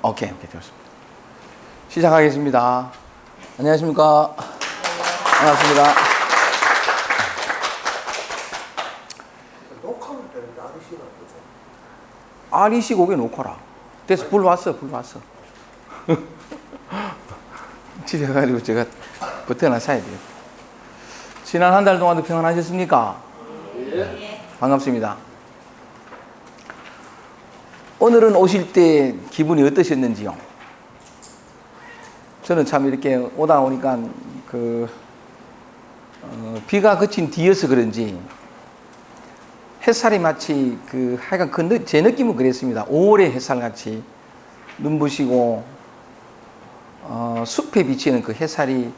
오케이, 좋습니다. 시작하겠습니다. 안녕하십니까. 반갑습니다. 녹화할 때는 REC가 REC 곡에 놓고라. 됐어, 불 왔어. 집에 가가지고 제가 버튼 사야 돼요. 지난 한 달 동안도 평안하셨습니까? 예. 반갑습니다. 오늘은 오실 때 기분이 어떠셨는지요? 저는 참 이렇게 오다 보니까 비가 그친 뒤여서 그런지 햇살이 마치 하여간 제 느낌은 그랬습니다. 5월의 햇살 같이 눈부시고 숲에 비치는 그 햇살이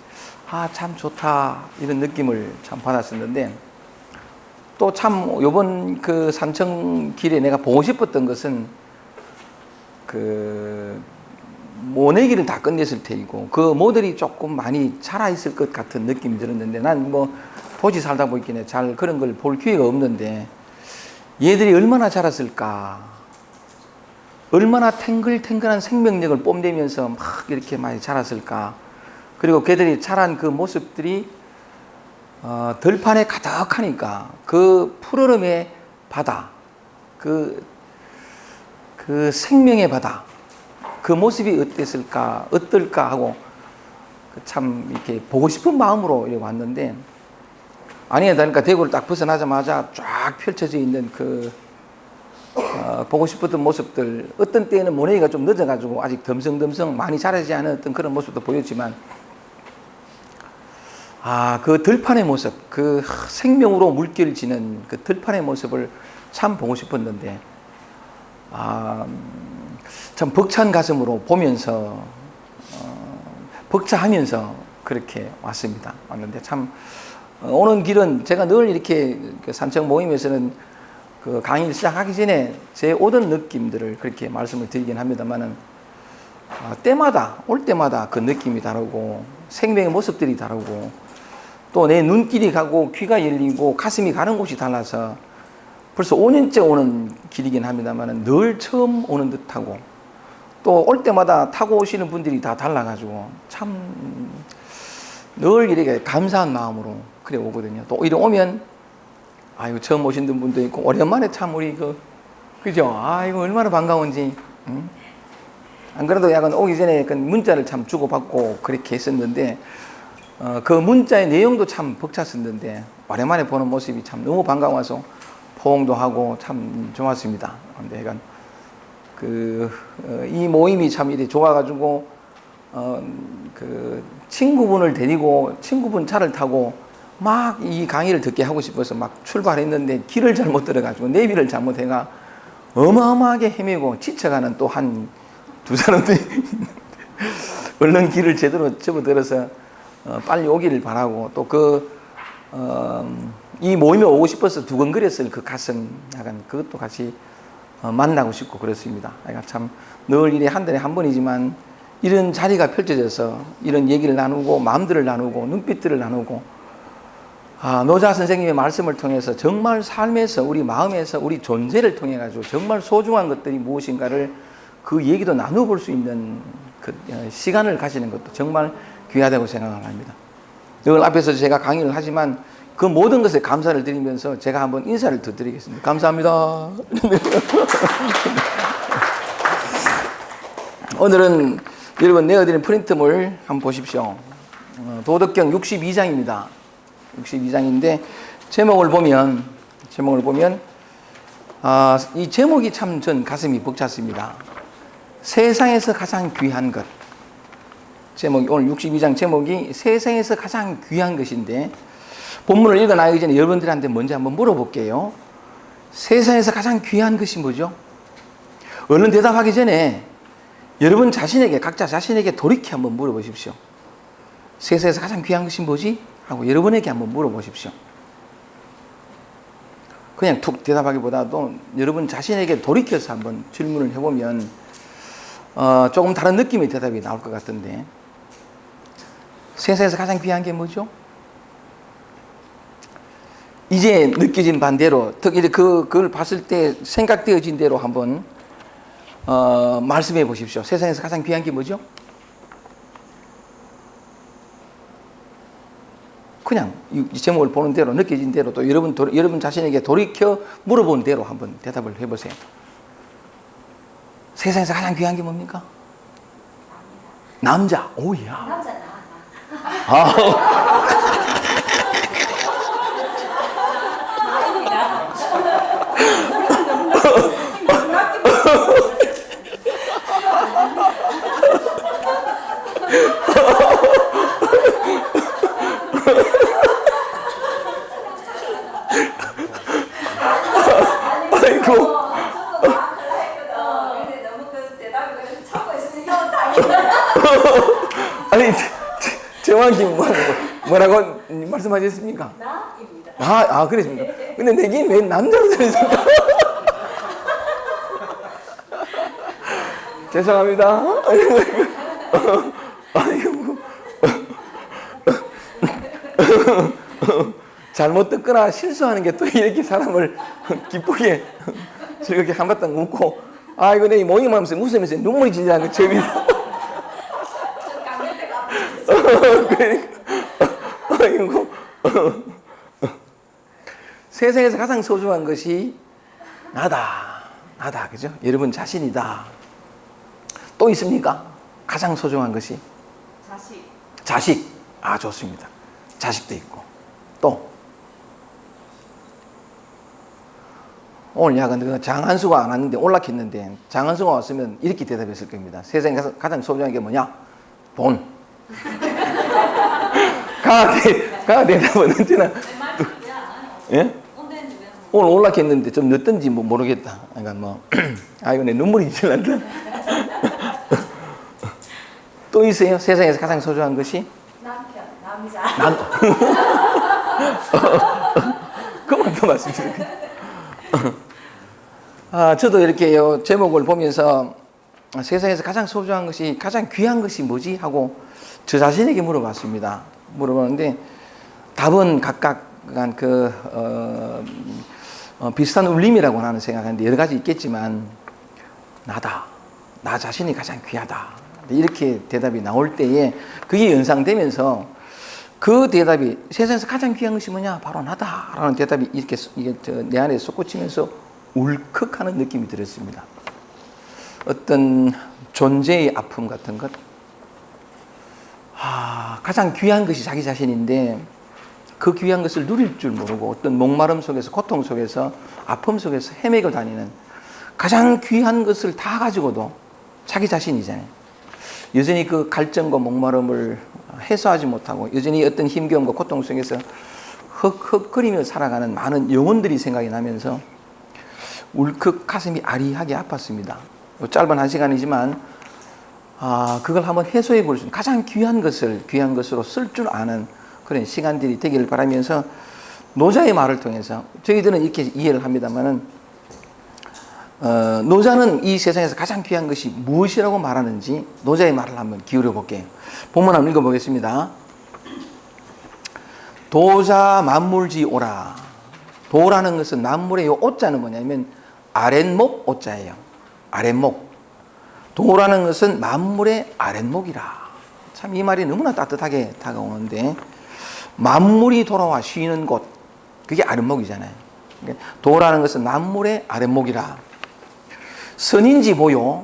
참 좋다 이런 느낌을 참 받았었는데, 또 참 요번 산청 길에 내가 보고 싶었던 것은 모내기를 다 끝냈을 테이고 그 모들이 조금 많이 자라 있을 것 같은 느낌이 들었는데, 난 뭐 도시 살다 보니까 잘 그런 걸 볼 기회가 없는데 얘들이 얼마나 자랐을까, 얼마나 탱글탱글한 생명력을 뽐내면서 막 이렇게 많이 자랐을까. 그리고 걔들이 자란 그 모습들이 들판에 가득하니까 그 푸르름의 바다, 그 생명의 바다, 그 모습이 어떨까 하고 참 이렇게 보고 싶은 마음으로 이렇게 왔는데, 아니야 다니까 대구를 딱 벗어나자마자 쫙 펼쳐져 있는 보고 싶었던 모습들, 어떤 때에는 모내기가 좀 늦어가지고 아직 덤성덤성 많이 자라지 않은 어떤 그런 모습도 보였지만, 그 들판의 모습, 그 생명으로 물결지는 그 들판의 모습을 참 보고 싶었는데, 참 벅찬 가슴으로 보면서 벅차하면서 그렇게 왔는데, 참 오는 길은 제가 늘 이렇게 산책 모임에서는 강의를 시작하기 전에 제 오던 느낌들을 그렇게 말씀을 드리긴 합니다만은, 올 때마다 그 느낌이 다르고 생명의 모습들이 다르고 또 내 눈길이 가고 귀가 열리고 가슴이 가는 곳이 달라서 벌써 5년째 오는 길이긴 합니다만은 늘 처음 오는 듯하고, 또 올 때마다 타고 오시는 분들이 다 달라가지고 참 늘 이렇게 감사한 마음으로 그래 오거든요. 또 이래 오면 처음 오신 분도 있고 오랜만에 참 우리 그죠? 이거 얼마나 반가운지. 안 그래도 약간 오기 전에 문자를 참 주고받고 그렇게 했었는데, 그 문자의 내용도 참 벅찼었는데 오랜만에 보는 모습이 참 너무 반가워서 포옹도 하고 참 좋았습니다. 근데 약간 이 모임이 참 이렇게 좋아가지고 친구분을 데리고 친구분 차를 타고 막 이 강의를 듣게 하고 싶어서 막 출발했는데 길을 잘못 들어가지고 내비를 잘못해가 어마어마하게 헤매고 지쳐가는 또 한 두 사람들이 얼른 길을 제대로 접어들어서 빨리 오기를 바라고, 또 이 모임에 오고 싶어서 두근거렸을 그 가슴, 약간 그것도 같이 만나고 싶고 그렇습니다. 그러니까 참 늘 이래 한 달에 한 번이지만 이런 자리가 펼쳐져서 이런 얘기를 나누고 마음들을 나누고 눈빛들을 나누고, 노자 선생님의 말씀을 통해서 정말 삶에서 우리 마음에서 우리 존재를 통해 가지고 정말 소중한 것들이 무엇인가를 그 얘기도 나눠볼 수 있는 그 시간을 가지는 것도 정말 귀하다고 생각을 합니다. 늘 앞에서 제가 강의를 하지만 그 모든 것에 감사를 드리면서 제가 한번 인사를 더 드리겠습니다. 감사합니다. 오늘은 여러분 내어드린 프린트물 한번 보십시오. 도덕경 62장입니다. 62장인데 제목을 보면 이 제목이 참 전 가슴이 벅찼습니다. 세상에서 가장 귀한 것. 오늘 62장 제목이 세상에서 가장 귀한 것인데, 본문을 읽어나가기 전에 여러분들한테 먼저 한번 물어볼게요. 세상에서 가장 귀한 것이 뭐죠? 얼른 대답하기 전에 여러분 각자 자신에게 돌이켜 한번 물어보십시오. 세상에서 가장 귀한 것이 뭐지? 하고 여러분에게 한번 물어보십시오. 그냥 툭 대답하기보다도 여러분 자신에게 돌이켜서 한번 질문을 해보면 조금 다른 느낌의 대답이 나올 것 같은데, 세상에서 가장 귀한 게 뭐죠? 이제 느껴진 반대로, 특히 그걸 봤을 때 생각되어진 대로 한번 말씀해 보십시오. 세상에서 가장 귀한 게 뭐죠? 그냥 이 제목을 보는 대로 느껴진 대로 또 여러분 자신에게 돌이켜 물어본 대로 한번 대답을 해보세요. 세상에서 가장 귀한 게 뭡니까? 남자. 오야. 남자 나. 아이고. 근데 너무 그 대답이 그래서 참고 있으니까 다행이다. 아니 정확히 뭐라고 말씀하셨습니까? 나입니다. 그랬습니까? 근데 내게 왜 남자로 들으십니까? 죄송합니다. 아이고. 잘못 듣거나 실수하는 게 또 이렇게 사람을 기쁘게 즐겁게 한바탕 웃고 아이고 내 모임을 하면서 웃으면서 눈물이 진지한 거 처음이다. 그러니까 아이고. 세상에서 가장 소중한 것이 나다 그죠? 여러분 자신이다. 또 있습니까? 가장 소중한 것이 자식. 좋습니다. 자식도 있고 또 오늘 야간 장한수가 안 왔는데 올라켰는데 장한수가 왔으면 이렇게 대답했을 겁니다. 세상에서 가장 소중한 게 뭐냐? 돈. 가 대답은 언제나 예? 오늘 올라켰는데 좀 늦든지 모르겠다. 그러니까 이거 내 눈물이 질난다. 또 있어요? 세상에서 가장 소중한 것이? 남편, 남자. 그만 더 말씀드릴게요. 저도 이렇게 제목을 보면서 세상에서 가장 소중한 것이, 가장 귀한 것이 뭐지? 하고 저 자신에게 물어봤습니다. 물어보는데 답은 각각 비슷한 울림이라고 나는 생각하는데 여러 가지 있겠지만 나 자신이 가장 귀하다. 이렇게 대답이 나올 때에 그게 연상되면서 그 대답이 세상에서 가장 귀한 것이 뭐냐? 바로 나다라는 대답이 이게 내 안에 솟구치면서 울컥하는 느낌이 들었습니다. 어떤 존재의 아픔 같은 것. 가장 귀한 것이 자기 자신인데 그 귀한 것을 누릴 줄 모르고 어떤 목마름 속에서, 고통 속에서, 아픔 속에서 헤매고 다니는 가장 귀한 것을 다 가지고도 자기 자신이잖아요. 여전히 그 갈증과 목마름을 해소하지 못하고 여전히 어떤 힘겨움과 고통 속에서 헉헉거리며 살아가는 많은 영혼들이 생각이 나면서 울컥 가슴이 아리하게 아팠습니다. 짧은 한 시간이지만 그걸 한번 해소해 볼 수 있는 가장 귀한 것으로 쓸 줄 아는 그런 시간들이 되기를 바라면서 노자의 말을 통해서 저희들은 이렇게 이해를 합니다만은 노자는 이 세상에서 가장 귀한 것이 무엇이라고 말하는지 노자의 말을 한번 기울여 볼게요. 본문 한번 읽어보겠습니다. 도자 만물지 오라. 도라는 것은 만물의 요 오자는 뭐냐면 아랫목 오자예요. 아랫목. 도라는 것은 만물의 아랫목이라. 참 이 말이 너무나 따뜻하게 다가오는데 만물이 돌아와 쉬는 곳, 그게 아랫목이잖아요. 도라는 것은 만물의 아랫목이라. 선인지 보요.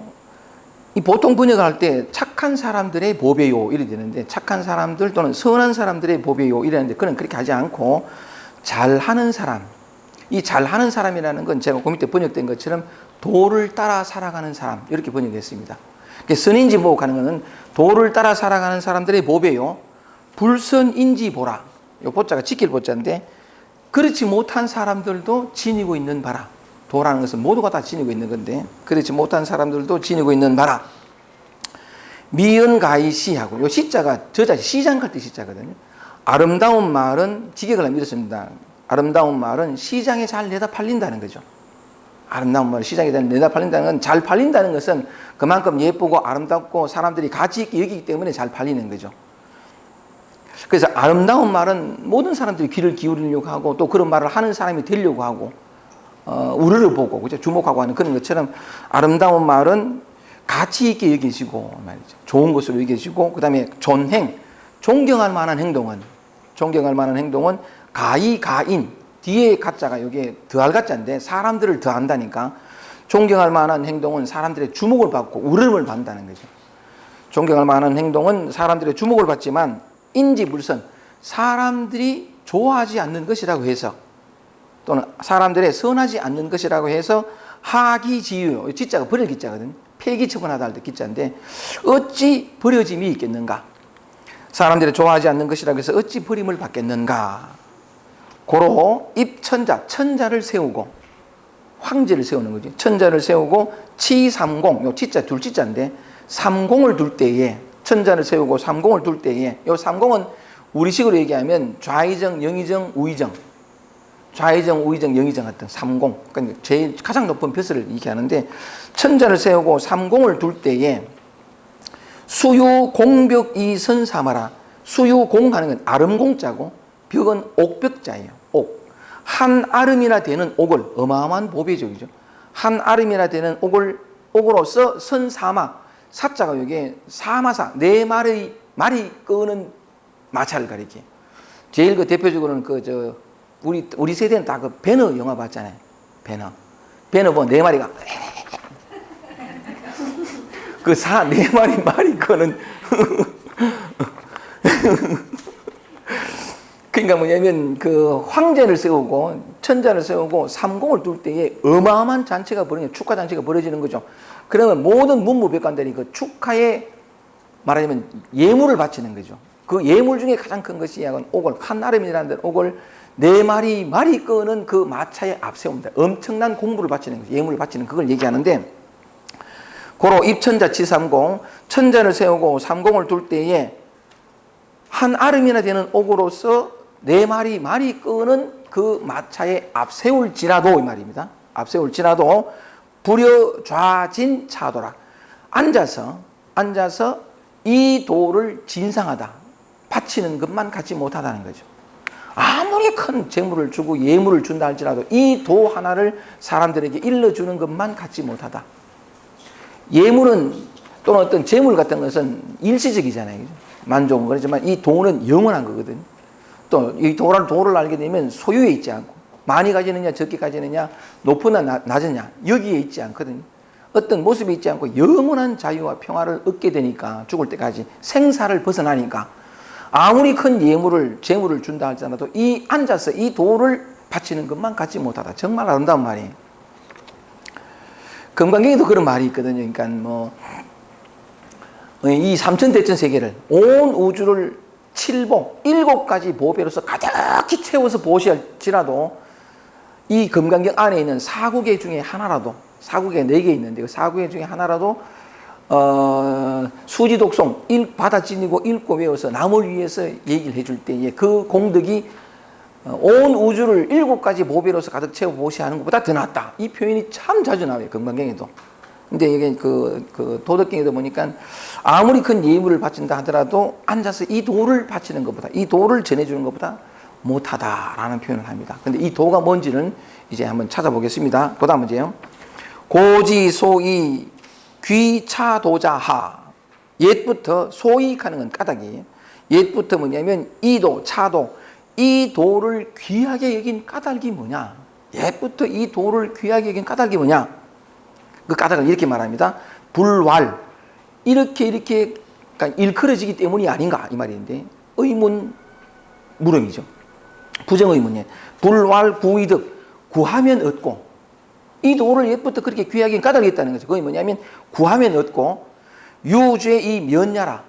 이 보통 번역할 때 착한 사람들의 보배요 이래 되는데 착한 사람들 또는 선한 사람들의 보배요 이랬는데 그는 그렇게 하지 않고 잘하는 사람. 이 잘하는 사람이라는 건 제가 그 밑에 번역된 것처럼 도를 따라 살아가는 사람 이렇게 번역했습니다. 선인지 보고하는 것은 도를 따라 살아가는 사람들의 보배요. 불선인지 보라. 이 보자가 지킬 보자인데 그렇지 못한 사람들도 지니고 있는 바라. 도라는 것은 모두가 다 지니고 있는 건데 그렇지 못한 사람들도 지니고 있는 바라. 미연가이시하고 요 시자가 저자 시장할 때 시자거든요. 아름다운 말은 직역을 하면 이렇습니다. 아름다운 말은 시장에 잘 내다 팔린다는 거죠. 아름다운 말은 시장에 내다 팔린다는 건 잘 팔린다는 것은 그만큼 예쁘고 아름답고 사람들이 가치 있게 여기기 때문에 잘 팔리는 거죠. 그래서 아름다운 말은 모든 사람들이 귀를 기울이려고 하고 또 그런 말을 하는 사람이 되려고 하고 우르르 보고 그죠? 주목하고 하는 그런 것처럼 아름다운 말은 가치 있게 여기시고 말이죠. 좋은 것으로 여기시고 그다음에 존행, 존경할 만한 행동은 가이 가인 뒤에 가짜가 여기에 더할 가짜인데 사람들을 더한다니까 존경할 만한 행동은 사람들의 주목을 받고 울음을 받는다는 거죠. 존경할 만한 행동은 사람들의 주목을 받지만 인지불선 사람들이 좋아하지 않는 것이라고 해서 또는 사람들의 선하지 않는 것이라고 해서 하기지유, 지자가 버릴 기자거든. 폐기 처분하다 할 때 기자인데 어찌 버려짐이 있겠는가? 사람들이 좋아하지 않는 것이라고 해서 어찌 버림을 받겠는가? 고로 입천자, 천자를 세우고 황제를 세우는 거지. 천자를 세우고 치삼공, 요 치자 둘 치자인데 삼공을 둘 때에 천자를 세우고 삼공을 둘 때에 요 삼공은 우리식으로 얘기하면 좌의정, 영의정, 우의정, 좌의정, 우의정, 영의정 같은 삼공. 그러니까 제일 가장 높은 벼슬을 얘기하는데 천자를 세우고 삼공을 둘 때에 수유 공벽 이선 삼아라. 수유 공하는 건 아름공자고 벽은 옥벽자예요. 옥. 한 아름이나 되는 옥을 어마어마한 보배적이죠. 한 아름이나 되는 옥을 옥으로서 선사마. 사자가 여기에 사마사 네 마리 끄는 마차를 가리켜. 제일 그 대표적으로는 우리 세대는 다 그 배너 영화 봤잖아요. 배너 보면 네 마리가 그 네 마리 끄는 그러니까 뭐냐면 그 황제를 세우고 천자를 세우고 삼공을 둘 때에 어마어마한 잔치가 벌어지는 축하 잔치가 벌어지는 거죠. 그러면 모든 문무백관들이 그 축하에 말하자면 예물을 바치는 거죠. 그 예물 중에 가장 큰 것이 옥을 한아름이라는 데는 옥을 네 마리 끄는 그 마차에 앞세웁니다. 엄청난 공부를 바치는 거죠. 예물을 바치는 그걸 얘기하는데 고로 입천자 치삼공 천자를 세우고 삼공을 둘 때에 한 아름이나 되는 옥으로서 네 마리 끄는 그 마차에 앞세울지라도 이 말입니다. 앞세울지라도 불여 좌진 차도라. 앉아서 이 도를 진상하다. 바치는 것만 갖지 못하다는 거죠. 아무리 큰 재물을 주고 예물을 준다 할지라도 이 도 하나를 사람들에게 일러주는 것만 갖지 못하다. 예물은 또는 어떤 재물 같은 것은 일시적이잖아요. 만족은 그렇지만 이 도는 영원한 거거든. 또 이 도를 알게 되면 소유에 있지 않고 많이 가지느냐 적게 가지느냐 높으나 낮으냐 여기에 있지 않거든요. 어떤 모습이 있지 않고 영원한 자유와 평화를 얻게 되니까 죽을 때까지 생사를 벗어나니까 아무리 큰 재물을 준다 할지라도 이 앉아서 이 도를 바치는 것만 갖지 못하다. 정말 아름다운 말이에요. 금강경에도 그런 말이 있거든요. 그러니까 이 삼천대천 세계를 온 우주를 7가지 보배로서 가득히 채워서 보시할지라도 이 금강경 안에 있는 사국의 중에 하나라도 사국에 4개 있는데 그 사국의 중에 하나라도 수지독송 받아 지니고 읽고 외워서 남을 위해서 얘기를 해줄 때에 그 공덕이 온 우주를 7가지 보배로서 가득 채워 보시하는 것보다 더 낫다. 이 표현이 참 자주 나와요. 금강경에도. 근데 이게 그 도덕경에도 보니까 아무리 큰 예물을 바친다 하더라도 앉아서 이 도를 바치는 것보다 이 도를 전해주는 것보다 못하다라는 표현을 합니다. 근데 이 도가 뭔지는 이제 한번 찾아보겠습니다. 그 다음 문제요. 고지소이 귀차도자하. 옛부터 소이하는 건 까닭이에요. 옛부터 뭐냐면 이도 차도 이 도를 귀하게 여긴 까닭이 뭐냐? 옛부터 이 도를 귀하게 여긴 까닭이 뭐냐? 그 까닭을 이렇게 말합니다. 불왈 이렇게 그러니까 일컬어지기 때문이 아닌가 이 말인데 의문 물음이죠. 부정의문이에요. 불왈 구이득 구하면 얻고 이 도를 옛부터 그렇게 귀하게 까닭이 있다는 거죠. 그게 뭐냐면 구하면 얻고 유죄 이 면야라.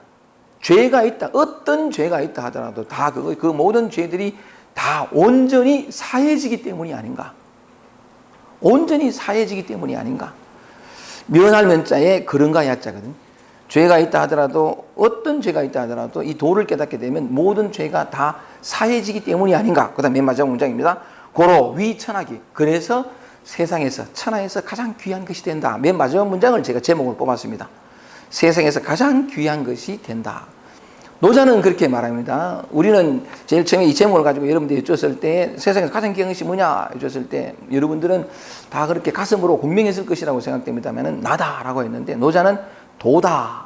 죄가 있다. 어떤 죄가 있다 하더라도 다 그 모든 죄들이 다 온전히 사해지기 때문이 아닌가. 온전히 사해지기 때문이 아닌가. 면할 면자에 그런가 야자거든. 죄가 있다 하더라도 어떤 죄가 있다 하더라도 이 도를 깨닫게 되면 모든 죄가 다 사해지기 때문이 아닌가. 그 다음 맨 마지막 문장입니다. 고로 위천하기. 그래서 세상에서 천하에서 가장 귀한 것이 된다. 맨 마지막 문장을 제가 제목을 뽑았습니다. 세상에서 가장 귀한 것이 된다. 노자는 그렇게 말합니다. 우리는 제일 처음에 이 제목을 가지고 여러분들이 여쭈었을 때 세상에서 가장 귀한 것이 뭐냐 여쭈었을 때 여러분들은 다 그렇게 가슴으로 공명했을 것이라고 생각됩니다만 나다라고 했는데 노자는 도다.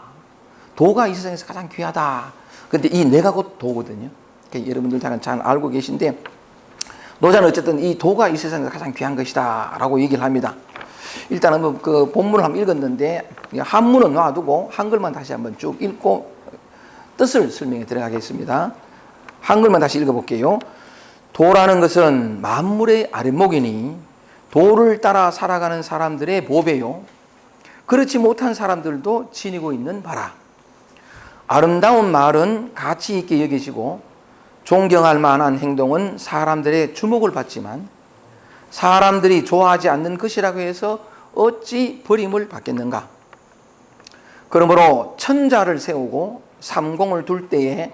도가 이 세상에서 가장 귀하다. 그런데 이 내가 곧 도거든요. 그러니까 여러분들 잘 알고 계신데 노자는 어쨌든 이 도가 이 세상에서 가장 귀한 것이다 라고 얘기를 합니다. 일단은 그 본문을 한번 읽었는데 한문은 놔두고 한글만 다시 한번 쭉 읽고 뜻을 설명해 들어가겠습니다. 한글만 다시 읽어볼게요. 도라는 것은 만물의 아랫목이니 도를 따라 살아가는 사람들의 보배요. 그렇지 못한 사람들도 지니고 있는 바라. 아름다운 말은 가치 있게 여기시고 존경할 만한 행동은 사람들의 주목을 받지만 사람들이 좋아하지 않는 것이라고 해서 어찌 버림을 받겠는가. 그러므로 천자를 세우고 삼공을 둘 때에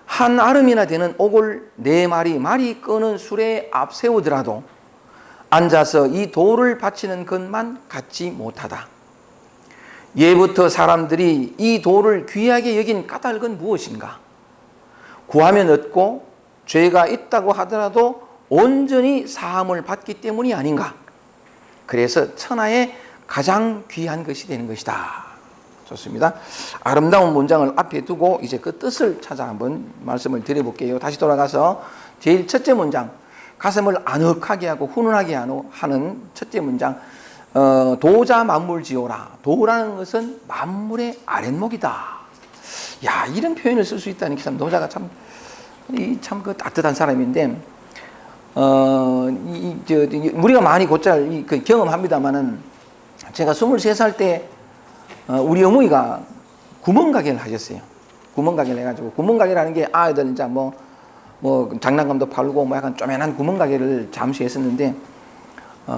한 아름이나 되는 옥을 네 마리 끄는 술에 앞세우더라도 앉아서 이 도를 바치는 것만 갖지 못하다. 예부터 사람들이 이 도를 귀하게 여긴 까닭은 무엇인가? 구하면 얻고 죄가 있다고 하더라도 온전히 사함을 받기 때문이 아닌가? 그래서 천하에 가장 귀한 것이 되는 것이다. 좋습니다. 아름다운 문장을 앞에 두고 이제 그 뜻을 찾아 한번 말씀을 드려볼게요. 다시 돌아가서 제일 첫째 문장, 가슴을 아늑하게 하고 훈훈하게 하는 첫째 문장, 도자 만물지오라. 도라는 것은 만물의 아랫목이다. 야, 이런 표현을 쓸 수 있다는 게 참 노자가 참 그 따뜻한 사람인데, 우리가 많이 곧잘 경험합니다만은 제가 23살 때 우리 어머니가 구멍가게를 하셨어요. 구멍가게를 해가지고 구멍가게라는 게 아이들 이제 뭐 장난감도 팔고 뭐 약간 쪼매난 구멍가게를 잠시 했었는데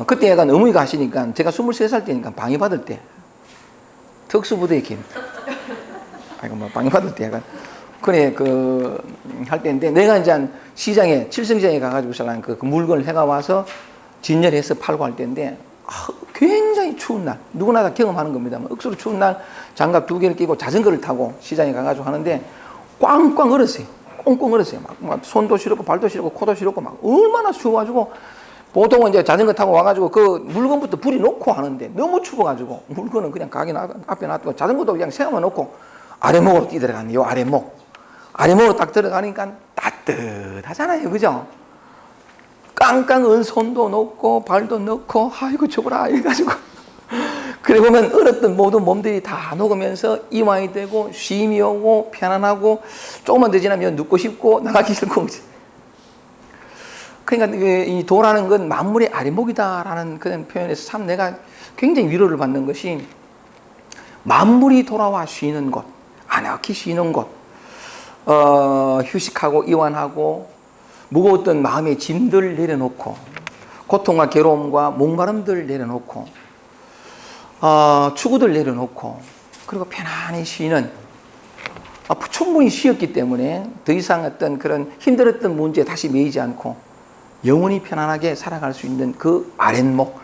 그때 약간 어머니가 하시니까 제가 23살 때니까 방해받을 때 특수부대에 김 아이고 뭐 방해받을 때 약간 그래 할 때인데 내가 이제 시장에 칠성시장에 가가지고 그 물건을 해가 와서 진열해서 팔고 할 때인데 굉장히 추운 날 누구나 다 경험하는 겁니다만 억수로 추운 날 장갑 2개를 끼고 자전거를 타고 시장에 가가지고 하는데 꽝꽝 얼었어요. 꽁꽁 얼었어요. 막 손도 시렵고 발도 시렵고 코도 시렵고 막 얼마나 추워가지고 보통은 이제 자전거 타고 와가지고 그 물건부터 불이 놓고 하는데 너무 추워가지고 물건은 그냥 가게 앞에 놔두고 자전거도 그냥 세워만 놓고 아래목으로 뛰어들어가는 요 아래목으로 딱 들어가니까 따뜻하잖아요. 그죠? 깡깡 은 손도 넣고 발도 넣고 아이고 죽어라 이래가지고 그래 보면 얼었던 모든 몸들이 다 녹으면서 이완이 되고 쉼이 오고 편안하고 조금만 더 지나면 눕고 싶고 나가기 싫고 그러니까 이 도라는 건 만물의 아랫목이다라는 그런 표현에서 참 내가 굉장히 위로를 받는 것이 만물이 돌아와 쉬는 곳, 안악히 쉬는 곳, 휴식하고 이완하고 무거웠던 마음의 짐들 내려놓고 고통과 괴로움과 목마름들 내려놓고 추구들 내려놓고 그리고 편안히 쉬는 충분히 쉬었기 때문에 더 이상 어떤 그런 힘들었던 문제에 다시 매이지 않고 영원히 편안하게 살아갈 수 있는 그 아랫목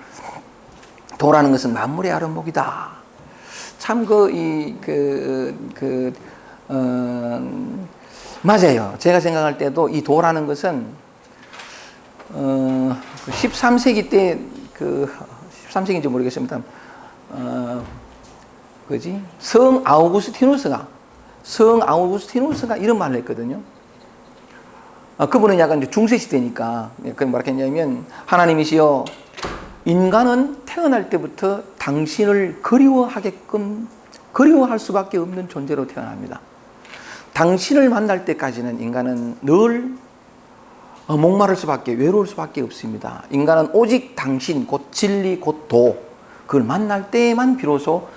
도라는 것은 만물의 아랫목이다. 참 맞아요. 제가 생각할 때도 이 도라는 것은 13세기 때 13세기인지 모르겠습니다. 성 아우구스티누스가 이런 말을 했거든요. 그분은 약간 이제 중세 시대니까 뭐라 했냐면 하나님이시여 인간은 태어날 때부터 당신을 그리워할 수밖에 없는 존재로 태어납니다. 당신을 만날 때까지는 인간은 늘 목마를 수밖에 외로울 수밖에 없습니다. 인간은 오직 당신 곧 진리 곧 도 그걸 만날 때만 비로소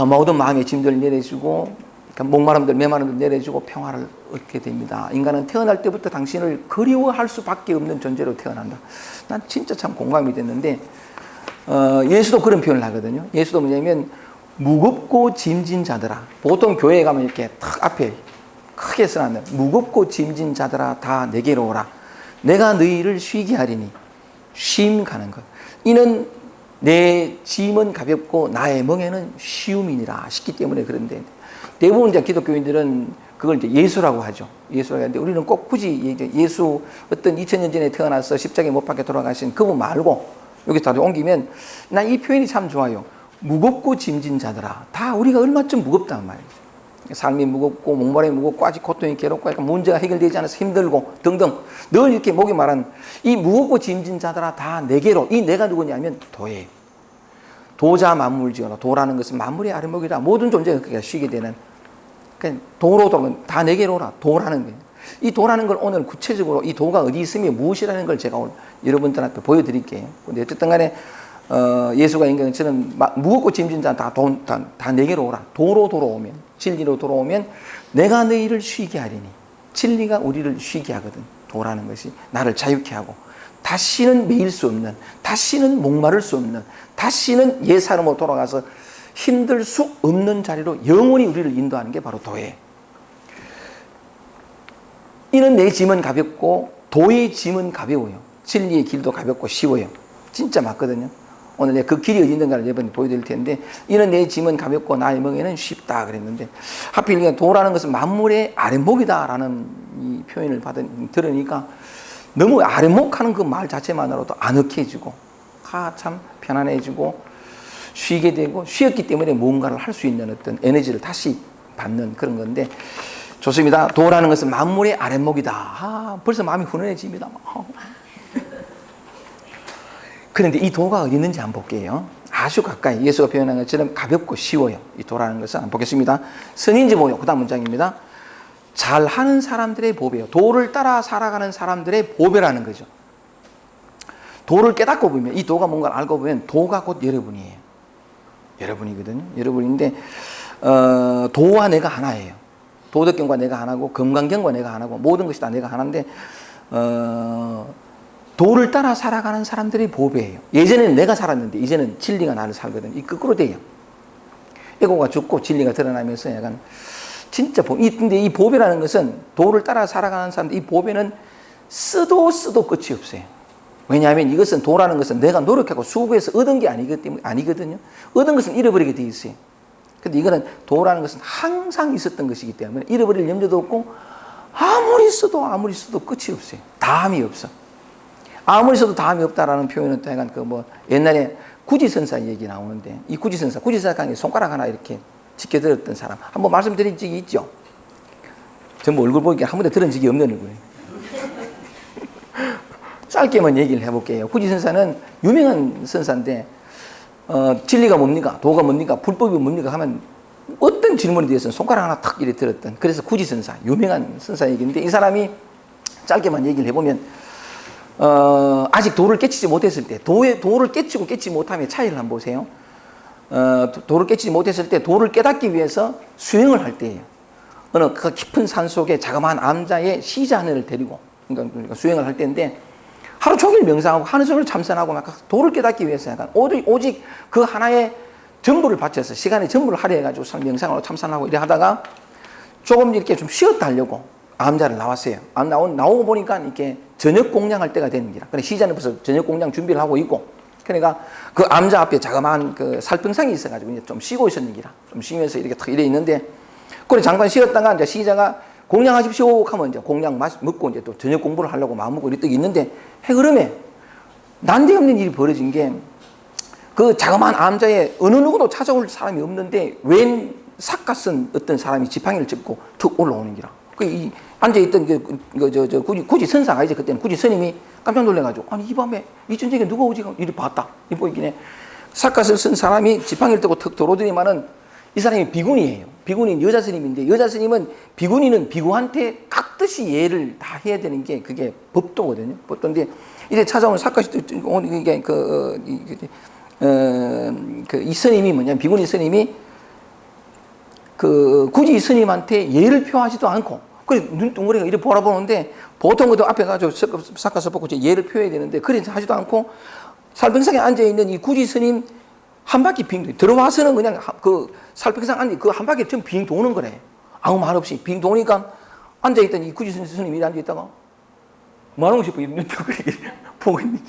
모든 마음의 짐들을 내려주고 목마름들 메마름들 내려주고 평화를 얻게 됩니다. 인간은 태어날 때부터 당신을 그리워할 수밖에 없는 존재로 태어난다. 난 진짜 참 공감이 됐는데 예수도 그런 표현을 하거든요. 예수도 뭐냐면 무겁고 짐진 자들아. 보통 교회에 가면 이렇게 탁 앞에 크게 써놨네. 무겁고 짐진 자들아 다 내게로 오라. 내가 너희를 쉬게 하리니 쉼 가는 것. 이는 내 짐은 가볍고 나의 멍에는 쉬움이니라 싶기 때문에 그런데 대부분 이제 기독교인들은 그걸 이제 예수라고 하죠. 예수라고 하는데 우리는 꼭 굳이 예수 어떤 2000년 전에 태어나서 십자가에 못 박혀 돌아가신 그분 말고 여기 다 옮기면 난 이 표현이 참 좋아요. 무겁고 짐진 자들아. 다 우리가 얼마쯤 무겁단 말이죠. 삶이 무겁고 목마름이 무겁고 아직 고통이 괴롭고 약간 문제가 해결되지 않아서 힘들고 등등 늘 이렇게 목이 말한 이 무겁고 짐진 자들아 다 내게로. 이 내가 누구냐면 도예요. 도자 만물지어라. 도라는 것은 만물의 아름목이라 모든 존재가 그게 쉬게 되는 그러니까 도로 돌면 다 내게로 오라. 도라는 거예요. 이 도라는 걸 오늘 구체적으로 이 도가 어디 있으며 무엇이라는 걸 제가 오늘 여러분들한테 보여드릴게요. 근데 어쨌든 간에 예수가 인간처럼 무겁고 짐진 자 다 내게로 오라. 도로 돌아오면 진리로 돌아오면 내가 너희를 쉬게 하리니 진리가 우리를 쉬게 하거든. 도라는 것이 나를 자유케 하고 다시는 매일 수 없는 다시는 목마를 수 없는 다시는 옛 사람으로 돌아가서 힘들 수 없는 자리로 영원히 우리를 인도하는 게 바로 도예요. 이는 내 짐은 가볍고 도의 짐은 가벼워요. 진리의 길도 가볍고 쉬워요. 진짜 맞거든요. 오늘 내가 그 길이 어디 있는가를 여러분이 보여드릴 텐데 이는 내 짐은 가볍고 나의 멍에는 쉽다 그랬는데 하필 도라는 것은 만물의 아랫목이다라는 이 표현을 들으니까 너무 아랫목하는 그 말 자체만으로도 아늑해지고 참 편안해지고 쉬게 되고 쉬었기 때문에 뭔가를 할 수 있는 어떤 에너지를 다시 받는 그런 건데 좋습니다. 도라는 것은 만물의 아랫목이다. 벌써 마음이 훈훈해집니다. 그런데 이 도가 어디 있는지 한번 볼게요. 아주 가까이 예수가 표현한 것처럼 가볍고 쉬워요. 이 도라는 것을 한번 보겠습니다. 선인지 모요. 그 다음 문장입니다. 잘하는 사람들의 보배요. 도를 따라 살아가는 사람들의 보배라는 거죠. 도를 깨닫고 보면 이 도가 뭔가를 알고 보면 도가 곧 여러분이에요. 여러분이거든요. 여러분인데 도와 내가 하나예요. 도덕경과 내가 하나고 건강경과 내가 하나고 모든 것이 다 내가 하나인데 도를 따라 살아가는 사람들이 보배예요. 예전에는 내가 살았는데 이제는 진리가 나를 살거든요. 이 거꾸로 돼요. 에고가 죽고 진리가 드러나면서 약간 진짜 근데 이 보배라는 것은 도를 따라 살아가는 사람들 이 보배는 쓰도 끝이 없어요. 왜냐하면 이것은 도라는 것은 내가 노력하고 수고해서 얻은 게 아니거든요. 얻은 것은 잃어버리게 돼 있어요. 근데 이거는 도라는 것은 항상 있었던 것이기 때문에 잃어버릴 염려도 없고 아무리 써도 끝이 없어요. 다함이 없어. 아무리 써도 다함이 없다라는 표현은 또 약간 옛날에 구지선사 얘기 나오는데 이 구지선사 강에 손가락 하나 이렇게 지켜들었던 사람 한번 말씀드린 적이 있죠. 전부 얼굴 보니까 한 번도 들은 적이 없는 얼굴이에요. 짧게만 얘기를 해볼게요. 구지선사는 유명한 선사인데 진리가 뭡니까? 도가 뭡니까? 불법이 뭡니까? 하면 어떤 질문에 대해서는 손가락 하나 탁 이렇게 들었던 그래서 구지선사 유명한 선사 얘기인데 이 사람이 짧게만 얘기를 해보면 아직 도를 깨치지 못했을 때 도를 깨치고 깨치 못함의 차이를 한번 보세요. 도를 깨치지 못했을 때 도를 깨닫기 위해서 수행을 할 때예요. 어느 그 깊은 산 속에 자그마한 암자의 시자 하나를 데리고 그러니까 수행을 할 때인데 하루 종일 명상하고 하루 종일 참선하고 막 도를 깨닫기 위해서 약간 오직 그 하나의 전부를 바쳐서 시간의 전부를 할애해가지고 명상하고 참선하고 이래 하다가 조금 이렇게 좀 쉬었다 하려고 암자를 나왔어요. 나오고 보니까 이렇게 저녁 공양할 때가 되는 기라. 그래 시자는 벌써 저녁 공양 준비를 하고 있고 그러니까 그 암자 앞에 자그마한 그 살병상이 있어가지고 이제 좀 쉬고 있었는 기라. 좀 쉬면서 이렇게 탁 이래 있는데 그래 잠깐 쉬었다가 이제 시자가 공양하십시오 하면 이제 공양 먹고 이제 또 저녁 공부를 하려고 마음 먹고 이렇게 있는데 해그름에 난데없는 일이 벌어진 게 그 자그마한 암자에 어느 누구도 찾아올 사람이 없는데 웬 삭갓은 어떤 사람이 지팡이를 짚고 툭 올라오는 기라. 그 앉아있던 구지 선사가 이제 그때는 구지 스님이 깜짝 놀래가지고 아니 이 밤에 이 전쟁에 누가 오지? 이리 봤다. 이 보이긴 해. 삭갓을 쓴 사람이 지팡이를 뜨고 턱 들어오더니만은 이 사람이 비구니예요. 비구니는 여자 스님인데 여자 스님은 비구니는 비구한테 각듯이 예를 다 해야 되는 게 그게 법도거든요. 법도인데 이제 찾아오는 삭갓이 이게 이 스님이 뭐냐 비구니 스님이 굳이 스님한테 예를 표하지도 않고 그래 눈동그리가 이렇게 바라보는데 보통 그도 앞에 가지고 삭갓을 벗고 예를 표해야 되는데 그래 하지도 않고 살병상에 앉아 있는 이 굳이 스님 한 바퀴 빙 들어와서는 그냥 그 살병상 앉아 그 한 바퀴 좀 빙 도는 거래. 아무 말 없이 빙 도니까 앉아 있던 이 굳이 스님이 앉아 있다가 뭐하는 싶어 눈동그리 보고 있는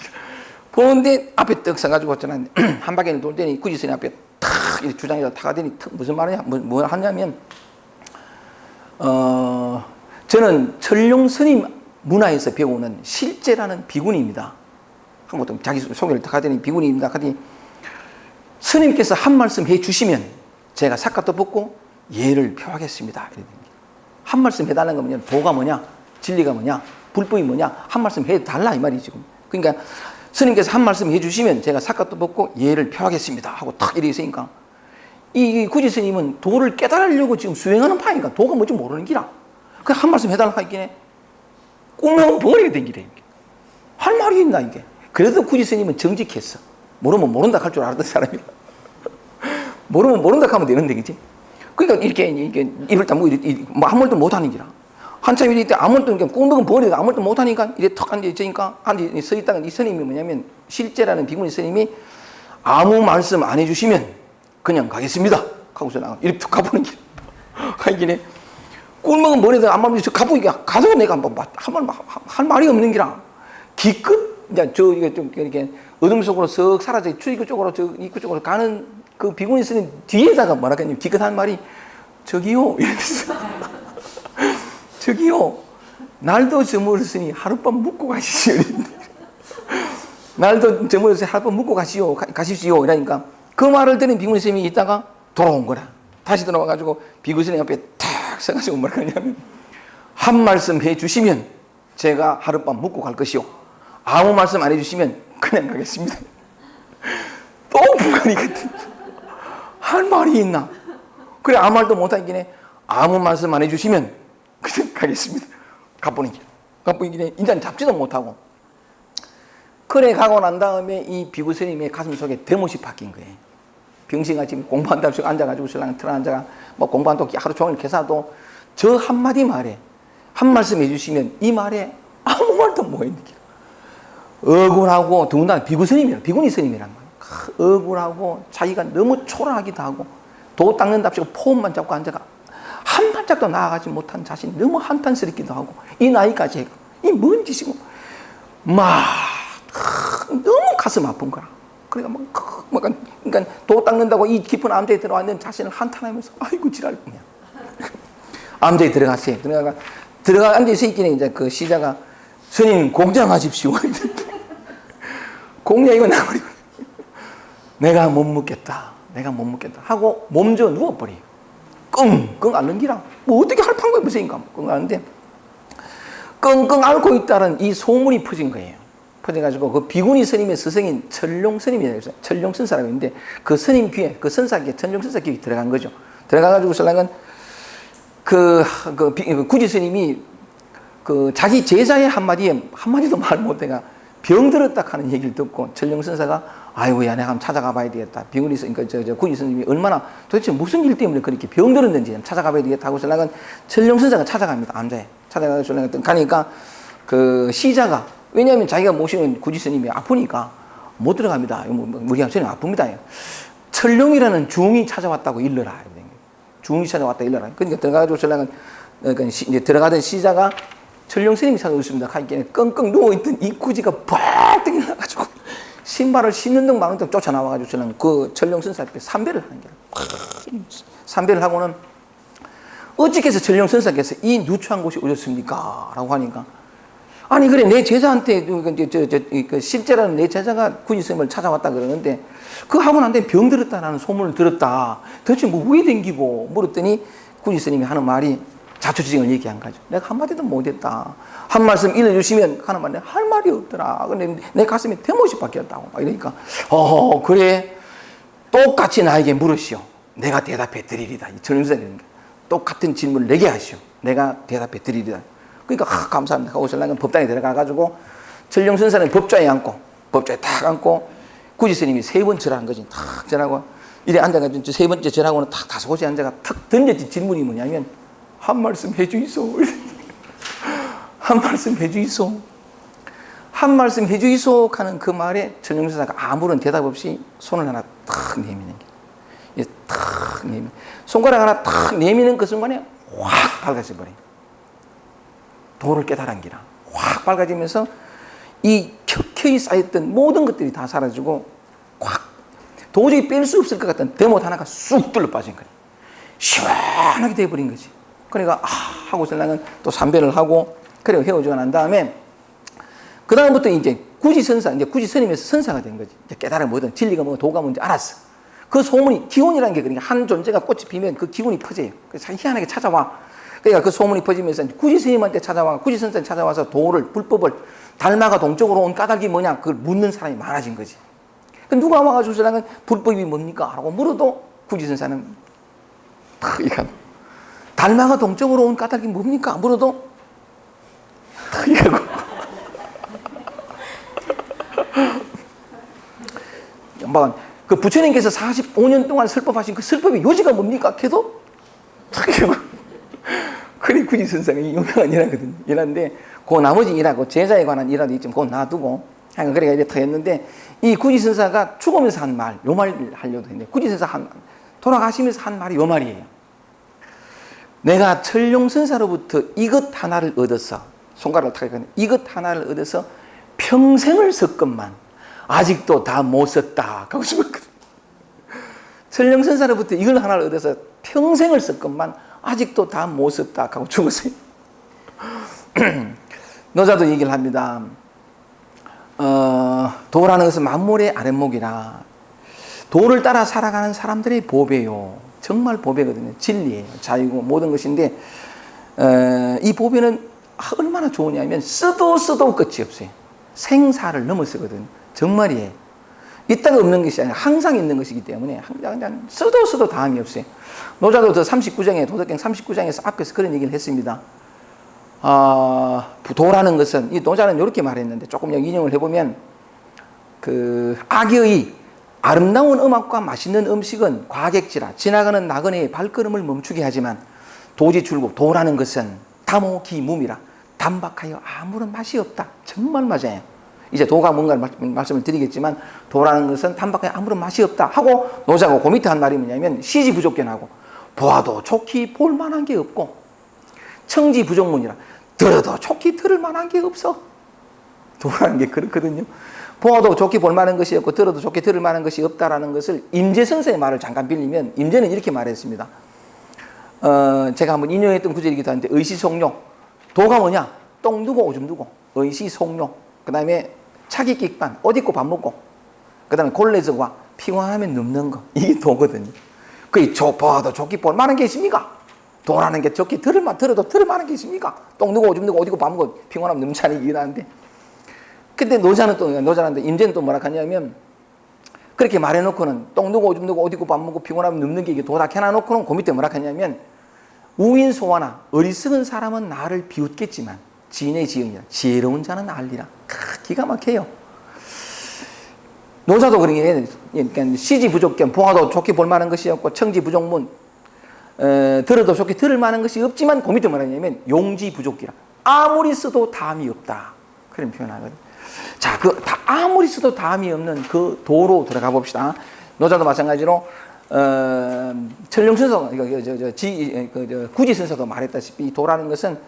보는데 앞에 떡 서가지고 저는 한 바퀴를 돌더니 구지스님 앞에 탁 이렇게 주장에서 타가더니 무슨 말이냐, 뭐 하냐면, 저는 천룡 스님 문화에서 배우는 실제라는 비구니입니다. 한번 자기 소개를 딱 하더니 비구니입니다. 하더니 스님께서 한 말씀 해 주시면 제가 삿갓도 벗고 예를 표하겠습니다. 한 말씀 해달라는 거 뭐냐? 도가 뭐냐? 진리가 뭐냐? 불법이 뭐냐? 한 말씀 해달라 이 말이지. 그러니까 스님께서 한 말씀 해주시면 제가 삿갓도 벗고 예를 표하겠습니다 하고 탁 이래 있으니까 이 구지 스님은 도를 깨달으려고 지금 수행하는 파니까 도가 뭔지 모르는 기라. 그 한 말씀 해달라고 하긴 해. 꿈나무 벙어리가 댕기래. 할 말이 있나 이게. 그래도 구지 스님은 정직했어. 모르면 모른다 할 줄 알았던 사람이라. 모르면 모른다 하면 되는데, 그치? 그러니까 이렇게 입을 딱 뭐 아무 말도 못 하는 기라. 한참 이럴 때 아무 말도, 꿈먹은 벙어리가 아무 말도 못 하니까 이래 턱 앉아있으니까 서 있다가 이 스님이 뭐냐면 실제라는 비구니 스님이 아무 말씀 안 해주시면 그냥 가겠습니다 하고서 나가 이렇게 툭 가보는 길. 가긴 해. 꿀먹은 머리도 아무 말도 가보니까 가서 내가 할 말이 없는 기라. 기껏 이제 이게 좀 이렇게 어둠 속으로 썩 사라져 출입구 쪽으로 저 입구 쪽으로 가는 그 비구니 스님 뒤에다가 뭐라 했냐면 기껏 한 말이 저기요 이러면서 저기요 날도 저물었으니 하룻밤 묵고 가시죠. 날도 저물었으니 하룻밤 묵고 가십시오 이러니까 그 말을 들은 비구니 스님이 있다가 돌아온 거라. 다시 돌아와가지고 비구니 스님 앞에 탁 서가지고 뭐라 하냐면 한 말씀 해주시면 제가 하룻밤 묵고 갈 것이요 아무 말씀 안 해주시면 그냥 가겠습니다. 또 불가니 같은 할 말이 있나. 그래 아무 말도 못하긴 해. 아무 말씀 안 해주시면 그냥 가겠습니다. 가보는 길. 가보는 길에 인자는 잡지도 못하고. 그래 가고 난 다음에 이 비구 스님의 가슴 속에 대못이 박힌 거예요. 병신같이 공부한다고 앉아가지고 신랑 틀어 앉아가 뭐 공부한다고 하루 종일 계산도 저 한마디 말에 한 말씀 해주시면 이 말에 아무 말도 못 했는 길. 억울하고 더군다나 비구 스님이라 비구니 스님이란 말이야. 억울하고 자기가 너무 초라하기도 하고 도 닦는답시고 포음만 잡고 앉아가 한 발짝도 나아가지 못한 자신이 너무 한탄스럽기도 하고 이 나이까지 해가 이 뭔 짓이고 막 너무 가슴 아픈 거라. 그러니까 그러니까 도 닦는다고 이 깊은 암자에 들어왔는 자신을 한탄하면서 아이고 지랄이야. 암자에 들어갔어요. 들어가 앉아 있으니까 이제 그 시자가 스님 공장하십시오. 공장 이거 나버리고 내가 못 묻겠다. 하고 몸져 누워버려. 끙끙 앓는 기라. 뭐 어떻게 할 방법이 없으니까 끙 앓는데 끙끙 앓고 있다는 이 소문이 퍼진 거예요. 퍼져가지고 그 비구니 스님의 스승인 천룡 스님이라고 해서 천룡 선사라고 있는데 그 스님 귀에 그 선사께 천룡 선사 귀에 들어간 거죠. 들어가가지고 신랑은 그 구지 스님이 그 자기 제자의 한마디도 말 못해가 병들었다 하는 얘기를 듣고 천룡 선사가 아이고야 내가 한번 찾아가 봐야 되겠다. 비구니 그러니까 저 구지 스님이 얼마나 도대체 무슨 일 때문에 그렇게 병들었는지 찾아가 봐야 되겠다 하고 신랑은 천룡 선사가 찾아갑니다. 암자에 찾아가서 신랑은 가니까 그 시자가 왜냐하면 자기가 모시는 구지 스님이 아프니까 못 들어갑니다. 우리 스님 아픕니다. 천룡이라는 중이 찾아왔다고 일러라. 중이 찾아왔다 일러라. 그러니까 들어가가지고 신랑은 그러니까 이제 들어가던 시자가 천룡 스님이 찾아오셨습니다. 하니까 끙끙 누워있던 이 구지가 벌떡 일어나가지고 신발을 신는 등 마는 등 쫓아나와가지고 저는 그 천룡 선사 앞에 삼배를 하는 거예요. 삼배를 하고는 어찌 해서 천룡 선사께서 이 누추한 곳에 오셨습니까? 라고 하니까 아니 그래 내 제자한테 그 실제라는 내 제자가 구지 스님을 찾아왔다 그러는데 그 하고 난 뒤에 병들었다라는 소문을 들었다. 도대체 뭐 왜 댕기고 물었더니 구지 스님이 하는 말이 자초지종을 얘기한 거죠. 내가 한마디도 못했다. 한 말씀 일러주시면 하는 말인데 할 말이 없더라. 근데 내 가슴에 대못이 박혔다고. 이러니까 그래 똑같이 나에게 물으시오. 내가 대답해 드리리다. 이 전임사님 똑같은 질문을 내게 하시오. 내가 대답해 드리리다. 그러니까 감사합니다 하고 신랑은 법당에 들어가가지고 천룡 선사는 법좌에 탁 앉고 구지 스님이 세 번 절한 거지. 탁 절하고 이래 앉아가지고 세 번째 절하고는 탁 다섯 곳에 앉아가 탁 던졌지. 질문이 뭐냐면 한 말씀 해주이소. 한 말씀 해주이소. 한 말씀 해주이소 하는 그 말에 천룡 선사가 아무런 대답 없이 손을 하나 탁 내미는 게. 탁 내미. 손가락 하나 탁 내미는 그 순간에 확 밝아져 버려. 도를 깨달은 기라. 확 밝아지면서 이 박혀이 쌓였던 모든 것들이 다 사라지고 확 도저히 뺄 수 없을 것 같던 대못 하나가 쑥 뚫려 빠진 거예요. 시원하게 돼버린 거지. 그러니까 하고 신랑은 또 삼배를 하고 그리고 헤어지고 난 다음에 그 다음부터 이제 굳이 스님에서 선사가 된 거지. 이제 깨달음 뭐든 진리가 뭐든 도가 뭔지 알았어. 그 소문이 기운이라는 게 그러니까 한 존재가 꽃이 피면 그 기운이 퍼져요. 그래서 희한하게 찾아와. 그러니까 그 소문이 퍼지면서 굳이 스님한테 찾아와, 굳이 선생한테 찾아와서 도를 불법을 달마가 동쪽으로 온 까닭이 뭐냐 그걸 묻는 사람이 많아진 거지. 누가 와가지고 저랑은 불법이 뭡니까? 라고 물어도 굳이 선사는 이거 달마가 동쪽으로 온 까닭이 뭡니까? 물어도 이거고. 그 부처님께서 45년 동안 설법하신 그 설법의 요지가 뭡니까? 해도 그리 굳이 선생이 유명한 일화거든요. 일화인데 그 나머지 일하고 제자에 관한 일화도 있지만 그건 놔두고 그러니까 이제 더 했는데 이 굳이 선사가 죽으면서 한 말, 요 말을 하려고 했는데 굳이 선사 돌아가시면서 한 말이 요 말이에요. 내가 천룡선사로부터 이것 하나를 얻어서 손가락을 탁 하니 이것 하나를 얻어서 평생을 썼건만 아직도 다 못 썼다 하고 싶었거든. 천룡선사로부터 이걸 하나를 얻어서 평생을 썼건만 아직도 다 못 썼다 하고 죽었어요. 노자도 얘기를 합니다. 도라는 것은 만물의 아랫목이라 도를 따라 살아가는 사람들의 보배요. 정말 보배거든요. 진리예요. 자유고 모든 것인데 이 보배는 얼마나 좋으냐면 써도 끝이 없어요. 생사를 넘어서거든요. 정말이에요. 있다가 없는 것이 아니라 항상 있는 것이기 때문에 그냥 써도 다함이 없어요. 노자도 저 39장에 도덕경 39장에서 앞에서 그런 얘기를 했습니다. 도라는 것은 이 노자는 이렇게 말했는데 조금 인용을 해보면 그 악의 아름다운 음악과 맛있는 음식은 과객지라 지나가는 나그네의 발걸음을 멈추게 하지만 도지출국 도라는 것은 다모기무미라 단박하여 아무런 맛이 없다. 정말 맞아요. 이제 도가 뭔가 말씀을 드리겠지만 도라는 것은 단박하여 아무런 맛이 없다 하고 노자가 그 밑에 한 말이 뭐냐면 시지부족견하고 보아도 좋기 볼 만한 게 없고 청지부족문이라 들어도 좋기 들을 만한 게 없어. 도라는 게 그렇거든요. 보아도 좋게 볼 만한 것이 없고 들어도 좋게 들을 만한 것이 없다라는 것을 임재 선생의 말을 잠깐 빌리면 임재는 이렇게 말했습니다. 제가 한번 인용했던 구절이기도 한데 의시속욕 도가 뭐냐? 똥 누고 오줌 누고 의시속욕 그 다음에 차기 끽반 옷 입고 밥 먹고 그 다음에 골래서와 피곤하면 눕는 거 이게 도거든요. 그게 보아도 좋게 볼 만한 게 있습니까? 도라는 게 좋게 들어도 들을 만한 게 있습니까? 똥 누고 오줌 누고 옷 입고 밥 먹고 피곤하면 눕는 차이 이긴 한데 근데 노자는 임재는 또 뭐라 하냐면 그렇게 말해놓고는 똥 누고 오줌 누고 옷 입고 밥 먹고 피곤하면 눕는 게 이게 도다 해놔놓고는 그 밑에 뭐라 하냐면 우인소화나 어리석은 사람은 나를 비웃겠지만 지인의 지응이라 지혜로운 자는 알리라. 기가 막혀요. 노자도 그런 게 그러니까 시지부족견 보아도 좋게 볼 만한 것이 없고 청지부족문 들어도 좋게 들을 만한 것이 없지만 그 밑에 뭐라 하냐면 용지부족기라 아무리 써도 다함이 없다. 그런 표현하거든요. 자, 아무리 써도 다함이 없는 그 도로 들어가 봅시다. 노자도 마찬가지로 천룡선사, 구지선사도 말했다시피 이 도라는 것은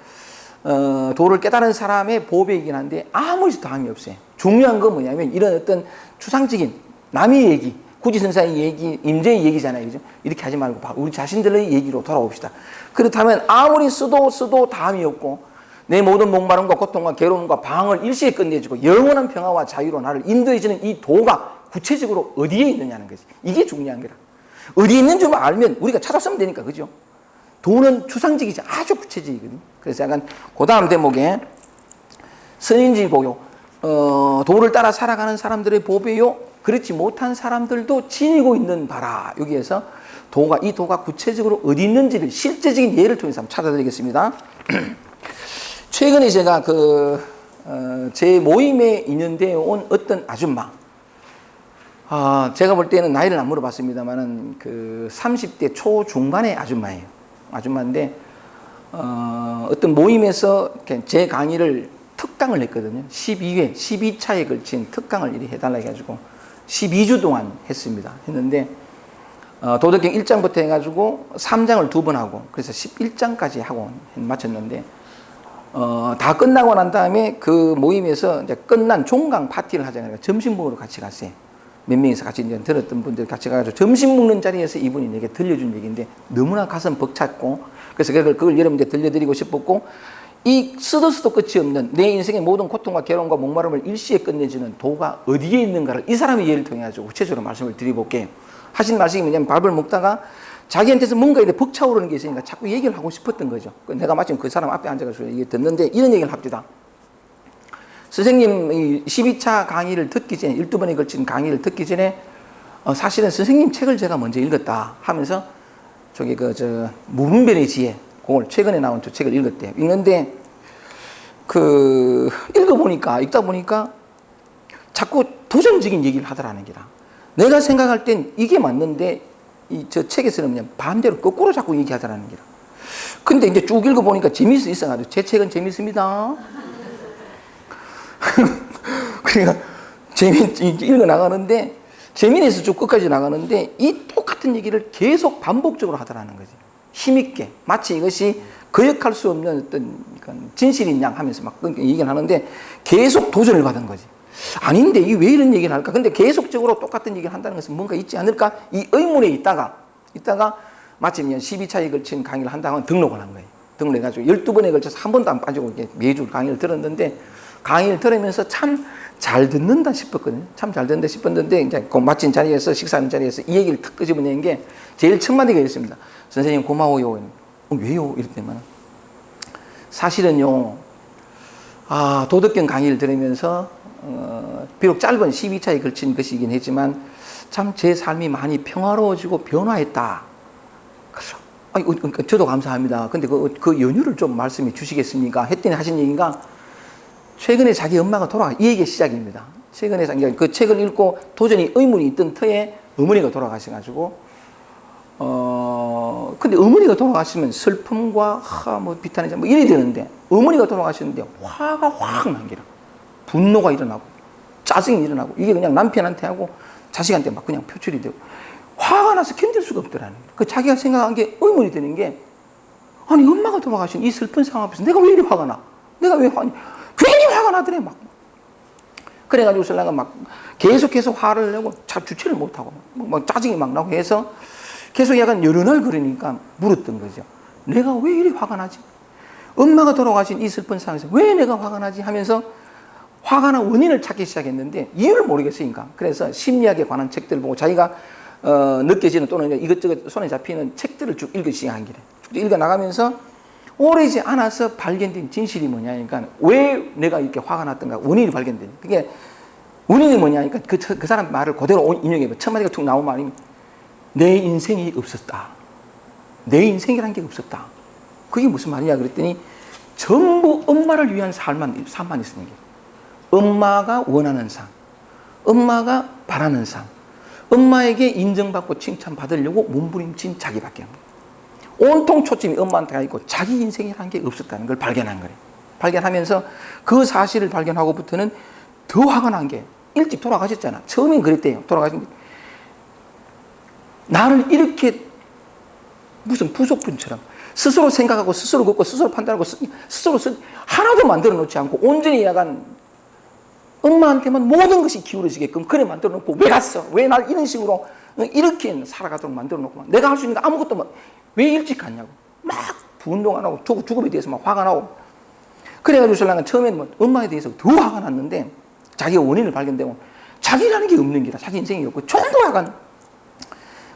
도를 깨달은 사람의 보배이긴 한데 아무리 써도 다함이 없어요. 중요한 건 뭐냐면 이런 어떤 추상적인 남의 얘기, 구지선사의 얘기, 임재의 얘기잖아요. 그죠? 이렇게 하지 말고 우리 자신들의 얘기로 돌아옵시다. 그렇다면 아무리 써도 다함이 없고 내 모든 목마름과 고통과 괴로움과 방황을 일시에 끝내주고 영원한 평화와 자유로 나를 인도해주는 이 도가 구체적으로 어디에 있느냐는 거지. 이게 중요한 거라. 어디에 있는 줄 알면 우리가 찾았으면 되니까. 그죠? 도는 추상적이지 아주 구체적이거든. 그래서 약간 그 다음 대목에 선인지 보요. 도를 따라 살아가는 사람들의 보배요. 그렇지 못한 사람들도 지니고 있는 바라. 여기에서 이 도가 구체적으로 어디 있는지를 실제적인 예를 통해서 한번 찾아드리겠습니다. 최근에 제가 제 모임에 있는데 온 어떤 아줌마, 제가 볼 때는 나이를 안 물어봤습니다만은 30대 초중반의 아줌마예요. 아줌마인데, 어떤 모임에서 제 강의를 특강을 했거든요. 12차에 걸친 특강을 이렇게 해달라 해가지고 12주 동안 했습니다. 했는데, 도덕경 1장부터 해가지고 3장을 2번 하고, 그래서 11장까지 하고 마쳤는데, 다 끝나고 난 다음에 그 모임에서 이제 끝난 종강 파티를 하잖아요. 점심 먹으러 같이 갔어요. 몇 명이서 같이 이제 들었던 분들 같이 가가지고 점심 먹는 자리에서 이분이 내게 들려준 얘기인데 너무나 가슴 벅찼고 그래서 그걸 여러분께 들려드리고 싶었고 이 쓰도 끝이 없는 내 인생의 모든 고통과 괴로움과 목마름을 일시에 끝내주는 도가 어디에 있는가를 이 사람의 예를 통해 가지고 구체적으로 말씀을 드려볼게요. 하신 말씀이 뭐냐면 밥을 먹다가 자기한테서 뭔가 이렇게 벅차오르는 게 있으니까 자꾸 얘기를 하고 싶었던 거죠. 내가 마침 그 사람 앞에 앉아가지고 이게 듣는데 이런 얘기를 합니다. 선생님 12차 강의를 듣기 전에 12번에 걸친 강의를 듣기 전에 사실은 선생님 책을 제가 먼저 읽었다 하면서 저기 무분별의 지혜 그걸 최근에 나온 저 책을 읽었대요. 읽는데 읽다 보니까 자꾸 도전적인 얘기를 하더라는 게다. 내가 생각할 땐 이게 맞는데 저 책에서는 그냥 반대로 거꾸로 자꾸 얘기하더라는 게다. 근데 이제 쭉 읽어보니까 있어가지고 제 책은 재밌습니다. 그러니까 읽어 나가는데 재미있어 쭉 끝까지 나가는데 이 똑같은 얘기를 계속 반복적으로 하더라는 거지. 힘있게 마치 이것이 거역할 수 없는 어떤 진실인 양 하면서 막 얘기를 하는데 계속 도전을 받은 거지. 아닌데 이게 왜 이런 얘기를 할까? 근데 계속적으로 똑같은 얘기를 한다는 것은 뭔가 있지 않을까? 이 의문에 있다가 마침 12차에 걸친 강의를 한다고 등록을 한 거예요. 등록해가지고 12번에 걸쳐서 한 번도 안 빠지고 매주 강의를 들었는데 강의를 들으면서 참 잘 듣는다 싶었거든요. 참 잘 듣는다 싶었는데 이제 그 마친 자리에서 식사하는 자리에서 이 얘기를 탁 끄집어내는 게 제일 첫 마디가 있습니다. 선생님 고마워요. 왜요? 이럴 때만 사실은요. 도덕경 강의를 들으면서 비록 짧은 12차에 걸친 것이긴 했지만 참 제 삶이 많이 평화로워지고 변화했다. 그래서 저도 감사합니다. 근데 그 연유를 좀 말씀해 주시겠습니까? 했더니 하신 얘기가 최근에 자기 엄마가 이 얘기의 시작입니다. 최근에 그 책을 읽고 도전히 의문이 있던 터에 어머니가 돌아가셔가지고 근데 어머니가 돌아가시면 슬픔과 비탄이자 이래 되는데 어머니가 돌아가셨는데 화가 확 난기라. 분노가 일어나고 짜증이 일어나고 이게 그냥 남편한테 하고 자식한테 막 그냥 표출이 되고 화가 나서 견딜 수가 없더라는 거예요. 그 자기가 생각한 게 의문이 드는 게 아니 엄마가 돌아가신 이 슬픈 상황 앞에서 내가 왜 이리 화가 나? 내가 왜 괜히 화가 나더래 막. 그래가지고 신랑은 막 계속 화를 내고 주체를 못하고 막 짜증이 막 나고 해서 계속 약간 여러 날 그러니까 물었던 거죠. 내가 왜 이리 화가 나지? 엄마가 돌아가신 이 슬픈 상황에서 왜 내가 화가 나지? 하면서 화가 난 원인을 찾기 시작했는데 이유를 모르겠으니까 그래서 심리학에 관한 책들을 보고 자기가 느껴지는 또는 이것저것 손에 잡히는 책들을 쭉 읽기 시작한 길에 쭉 읽어나가면서 오래지 않아서 발견된 진실이 뭐냐니까 왜 내가 이렇게 화가 났던가 원인이 발견되니 그게 원인이 뭐냐니까 그 사람 말을 그대로 인용해봐. 첫 마디가 툭 나온 말이 내 인생이 없었다. 내 인생이란 게 없었다. 그게 무슨 말이냐 그랬더니 전부 엄마를 위한 삶만 있었는 게 엄마가 원하는 삶, 엄마가 바라는 삶, 엄마에게 인정받고 칭찬받으려고 몸부림친 자기밖에 없는 온통 초점이 엄마한테 가 있고 자기 인생이라는 게 없었다는 걸 발견한 거예요. 발견하면서 그 사실을 발견하고부터는 더 화가 난 게 일찍 돌아가셨잖아. 처음엔 그랬대요. 돌아가신 나를 이렇게 무슨 부속품처럼 스스로 생각하고 스스로 걷고 스스로 판단하고 스스로 하나도 만들어 놓지 않고 온전히 약간 엄마한테만 모든 것이 기울어지게끔 그래 만들어 놓고 왜 갔어? 왜 날 이런 식으로 이렇게 살아가도록 만들어 놓고 내가 할 수 있는 거 아무것도 왜 일찍 갔냐고 막 분노가 나고 죽음에 대해서 막 화가 나고 그래가지고 신랑은 처음에는 엄마에 대해서 더 화가 났는데 자기가 원인을 발견되고 자기라는 게 없는 게다. 자기 인생이 없고 전부 화가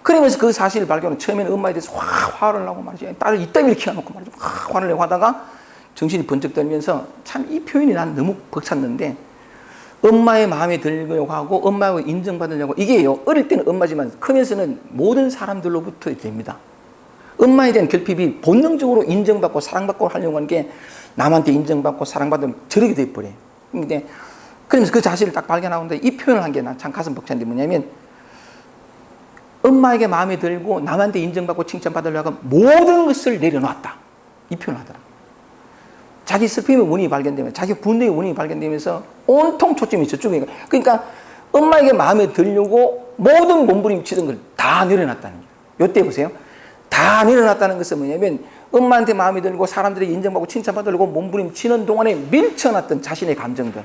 그러면서 그 사실을 발견하고 처음에는 엄마에 대해서 화를 나고 말이지 딸을 이따위를 키워놓고 말이죠 화를 내고 하다가 정신이 번쩍 들면서 참 이 표현이 난 너무 벅찼는데 엄마의 마음에 들려고 하고 엄마하고 인정받으려고 이게요 어릴 때는 엄마지만 크면서는 모든 사람들로부터 됩니다. 엄마에 대한 결핍이 본능적으로 인정받고 사랑받고 하려고 하는 게 남한테 인정받고 사랑받으면 저렇게 돼버려요. 근데 그러면서 그 자신을 딱 발견하는데 이 표현을 한 게 난 참 가슴 벅찬데 뭐냐면 엄마에게 마음에 들고 남한테 인정받고 칭찬받으려고 하면 모든 것을 내려놨다. 이 표현을 하더라. 자기 슬픔의 원인이 발견되면 자기 분노의 원인이 발견되면서 온통 초점이 저쪽에 그러니까 엄마에게 마음에 들려고 모든 몸부림치던 걸 다 내려놨다는 거예요. 이때 보세요. 다 다 내려놨다는 것은 뭐냐면 엄마한테 마음이 들고 사람들이 인정받고 칭찬받으려고 몸부림치는 동안에 밀쳐놨던 자신의 감정들,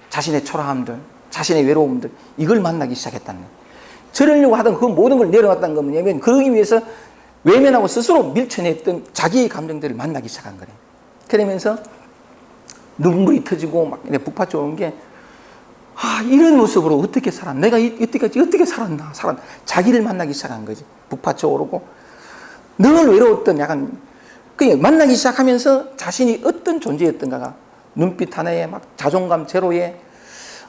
자신의 초라함들, 자신의 외로움들, 이걸 만나기 시작했다는 거예요. 저러려고 하던 그 모든 걸 내려놨다는 건 뭐냐면 그러기 위해서 외면하고 스스로 밀쳐냈던 자기의 감정들을 만나기 시작한 거예요. 그러면서 눈물이 터지고 막 북받쳐 오는 게 이런 모습으로 어떻게 살았나? 내가 이때까지 어떻게 살았나? 자기를 만나기 시작한 거지. 북받쳐 오르고 늘 외로웠던 약간 그냥 만나기 시작하면서 자신이 어떤 존재였던가가 눈빛 하나에 막 자존감 제로에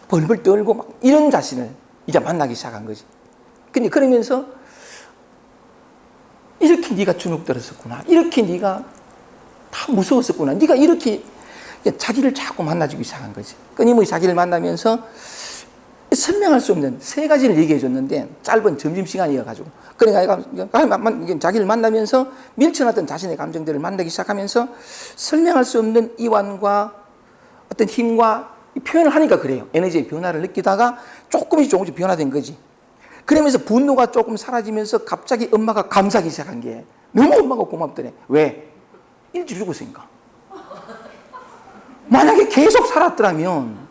벌벌 떨고 막 이런 자신을 이제 만나기 시작한 거지. 근데 그러면서 이렇게 네가 주눅 들었었구나. 이렇게 네가 다 무서웠었구나. 네가 이렇게 자기를 자꾸 만나주기 시작한 거지. 끊임없이 자기를 만나면서 설명할 수 없는 세 가지를 얘기해 줬는데 짧은 점심시간이어가지고 그러니까 자기를 만나면서 밀쳐놨던 자신의 감정들을 만나기 시작하면서 설명할 수 없는 이완과 어떤 힘과 표현을 하니까 그래요. 에너지의 변화를 느끼다가 조금씩 변화된 거지. 그러면서 분노가 조금 사라지면서 갑자기 엄마가 감사하기 시작한 게 너무 엄마가 고맙더래. 왜? 일찍 죽었으니까. 만약에 계속 살았더라면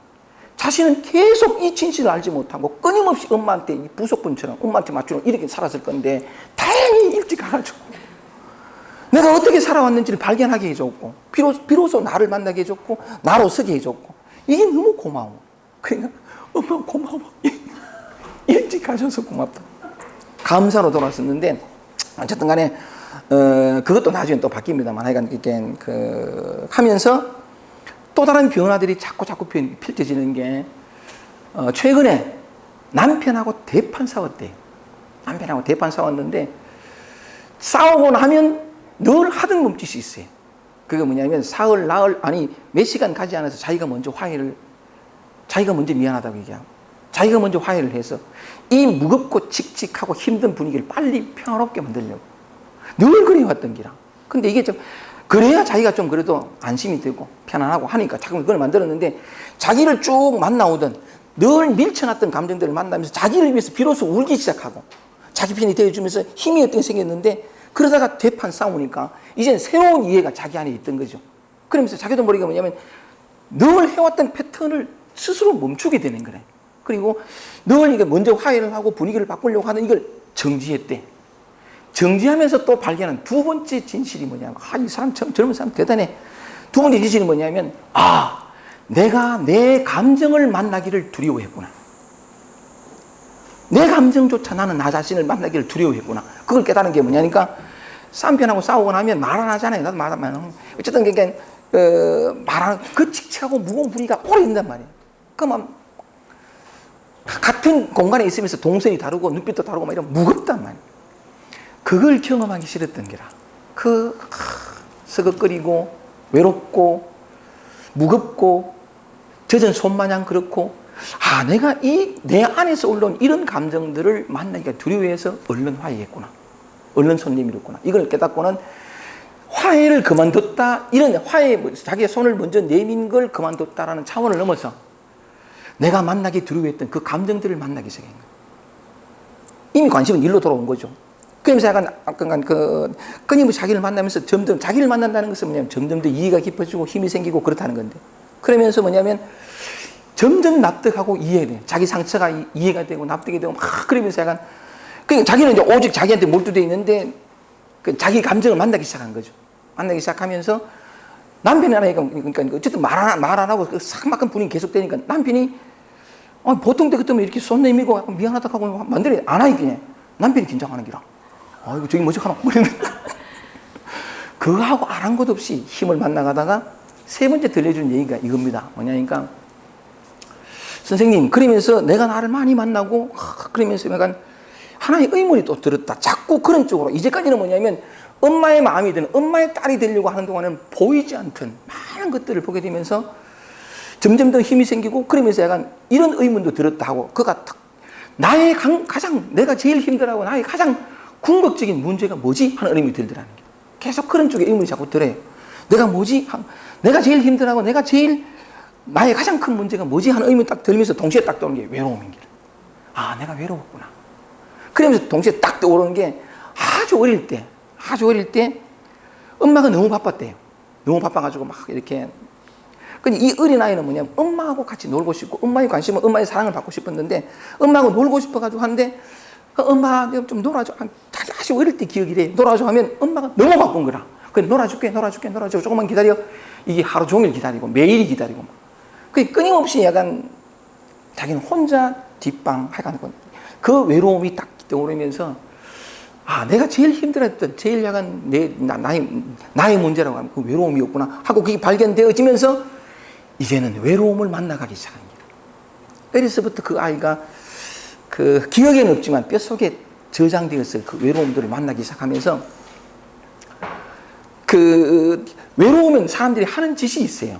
자신은 계속 이 진실을 알지 못하고 끊임없이 엄마한테 이 부속분처럼 엄마한테 맞추는 이렇게 살았을 건데 다행히 일찍 알아주고 내가 어떻게 살아왔는지를 발견하게 해줬고 비로소 나를 만나게 해줬고 나로 서게 해줬고 이게 너무 고마워. 그러니까 엄마 고마워. 일찍 가셔서 고맙다. 감사로 돌아왔었는데 어쨌든 간에 그것도 나중에 또 바뀝니다만 하여간 이렇게 하면서 또 다른 변화들이 자꾸 펼쳐지는 게 최근에 남편하고 대판 싸웠대요. 남편하고 대판 싸웠는데 싸우고 나면 늘 하던 몸짓이 있어요. 그게 뭐냐면 사흘, 나흘 아니 몇 시간 가지 않아서 자기가 먼저 미안하다고 얘기하고 자기가 먼저 화해를 해서 이 무겁고 칙칙하고 힘든 분위기를 빨리 평화롭게 만들려고 늘 그래왔던 기라. 근데 이게 좀 그래야 자기가 좀 그래도 안심이 되고 편안하고 하니까 자꾸 그걸 만들었는데 자기를 쭉 만나오던 늘 밀쳐놨던 감정들을 만나면서 자기를 위해서 비로소 울기 시작하고 자기 편이 되어주면서 힘이 어떻게 생겼는데 그러다가 대판 싸우니까 이젠 새로운 이해가 자기 안에 있던 거죠. 그러면서 자기도 모르게 뭐냐면 늘 해왔던 패턴을 스스로 멈추게 되는 거래. 그리고 늘 이게 먼저 화해를 하고 분위기를 바꾸려고 하는 이걸 정지했대. 정지하면서 또 발견한 두 번째 진실이 뭐냐면 이 사람 젊은 사람 대단해. 두 번째 진실이 뭐냐면 내가 내 감정을 만나기를 두려워했구나. 내 감정조차 나는 나 자신을 만나기를 두려워했구나. 그걸 깨달은 게 뭐냐니까 남편하고 싸우고 나면 말 안 하잖아요. 나도 말 안 하고. 어쨌든 그러니까 말하는 그 칙칙하고 무거운 분위기가 오래 있는단 말이에요. 그러면 같은 공간에 있으면서 동선이 다르고 눈빛도 다르고 막 이런 무겁단 말이에요. 그걸 경험하기 싫었던 게라. 서걱거리고 외롭고 무겁고 젖은 손마냥 그렇고 내가 내 안에서 올라온 이런 감정들을 만나기가 두려워해서 얼른 화해했구나. 얼른 손 내밀었구나. 이걸 깨닫고는 화해를 그만뒀다. 이런 자기의 손을 먼저 내민 걸 그만뒀다라는 차원을 넘어서 내가 만나기 두려워했던 그 감정들을 만나기 시작한 거예요. 이미 관심은 일로 돌아온 거죠. 그러면서 약간 끊임없이 자기를 만나면서 점점 자기를 만난다는 것은 뭐냐면 점점 더 이해가 깊어지고 힘이 생기고 그렇다는 건데 그러면서 뭐냐면 점점 납득하고 이해돼. 자기 상처가 이해가 되고 납득이 되고 막 그러면서 약간 그러니까 자기는 이제 오직 자기한테 몰두되어 있는데 자기 감정을 만나기 시작한 거죠. 만나기 시작하면서 남편이 하나니까 그러니까 어쨌든 말 안 하고 삭막한 분위기 계속되니까 남편이 보통 때 그때면 이렇게 손 내밀고 미안하다고 하고 만들어 안 하니까 남편이 긴장하는 기라. 이거 저기 뭐지 하나 그거하고 안 한 것 없이 힘을 만나가다가 세 번째 들려준 얘기가 이겁니다. 뭐냐니까 선생님 그러면서 내가 나를 많이 만나고 그러면서 약간 하나의 의문이 또 들었다. 자꾸 그런 쪽으로 이제까지는 뭐냐면 엄마의 마음이 드는 엄마의 딸이 되려고 하는 동안은 보이지 않던 많은 것들을 보게 되면서 점점 더 힘이 생기고 그러면서 약간 이런 의문도 들었다 하고 그가 나의 가장 내가 제일 힘들어하고 나의 가장 궁극적인 문제가 뭐지? 하는 의문이 들더라는 게 계속 그런 쪽에 의문이 자꾸 들어요. 내가 뭐지? 내가 제일 힘들어하고 내가 제일 나의 가장 큰 문제가 뭐지? 하는 의문이 딱 들면서 동시에 딱 떠오르는 게 외로움인 거야. 내가 외로웠구나. 그러면서 동시에 딱 떠오르는 게 아주 어릴 때 아주 어릴 때 엄마가 너무 바빴대요. 너무 바빠가지고 막 이렇게. 근데 이 어린아이는 뭐냐면 엄마하고 같이 놀고 싶고 엄마의 관심은 엄마의 사랑을 받고 싶었는데 엄마하고 놀고 싶어가지고 하는데 엄마 좀 놀아줘. 다시 어릴 때 기억이래. 놀아줘 하면 엄마가 너무 바쁜 거라. 그래 놀아줄게. 조금만 기다려. 이게 하루 종일 기다리고 매일 기다리고. 그 끊임없이 약간 자기는 혼자 뒷방 하여간 그 외로움이 딱 떠오르면서 내가 제일 힘들었던 제일 약간 나의 문제라고 하면 그 외로움이었구나 하고 그게 발견되어지면서 이제는 외로움을 만나가기 시작합니다. 어려서부터 그 아이가 그 기억에는 없지만 뼛속에 저장되었을 그 외로움들을 만나기 시작하면서 그 외로우면 사람들이 하는 짓이 있어요.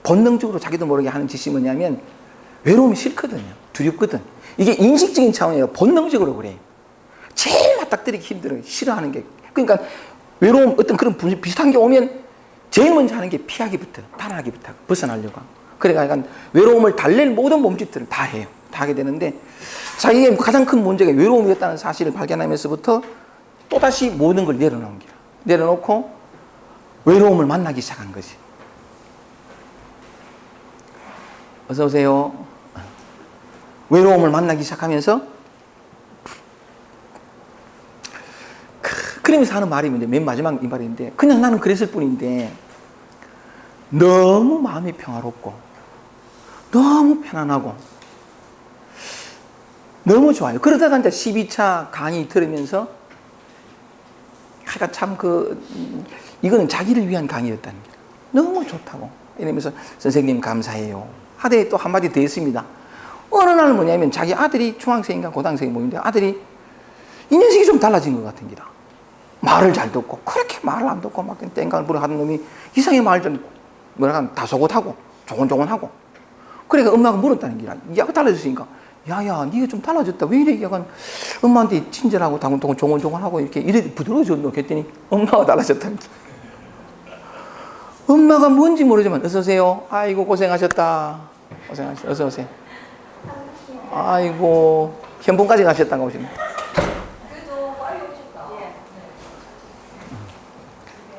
본능적으로 자기도 모르게 하는 짓이 뭐냐면 외로움이 싫거든요. 두렵거든. 이게 인식적인 차원이에요. 본능적으로 그래요. 제일 맞닥뜨리기 힘들어요. 싫어하는 게. 그러니까 외로움 어떤 그런 비슷한 게 오면 제일 먼저 하는 게 피하기부터, 탈환하기부터, 벗어나려고 하고. 그러니까 약간 외로움을 달랠 모든 몸짓들을 다 해요. 다 하게 되는데 자기의 가장 큰 문제가 외로움이었다는 사실을 발견하면서부터 또다시 모든 걸 내려놓은 거예요. 내려놓고 외로움을 만나기 시작한 거지. 어서 오세요. 외로움을 만나기 시작하면서 그러면서 하는 말이 뭔데 맨 마지막 이 말인데 그냥 나는 그랬을 뿐인데 너무 마음이 평화롭고 너무 편안하고 너무 좋아요. 그러다가 이제 12차 강의 들으면서 참 이거는 자기를 위한 강의였다는 거예요. 너무 좋다고 이러면서 선생님 감사해요 하되 또 한마디 더 했습니다. 어느 날 뭐냐면 자기 아들이 중학생인가 고등학생이 모인데 아들이 이 녀석이 좀 달라진 것 같은 기다. 말을 잘 듣고 그렇게 말을 안 듣고 막 땡깡을 부려 하던 놈이 이상하게 말 좀 다소곳하고 조곤조곤하고 그러니까 엄마가 물었다는 기라. 야가 달라졌으니까 야야 네가 좀 달라졌다. 왜 이래 약간 엄마한테 친절하고 다곤다곤 조곤조곤하고 이래 부드러워졌노 했더니 엄마가 달라졌다는 기. 엄마가 뭔지 모르지만 어서 오세요. 아이고 고생하셨다. 어서 오세요. 아이고 현봉까지 가셨다가 오시네. 그래도 빨리 오셨다.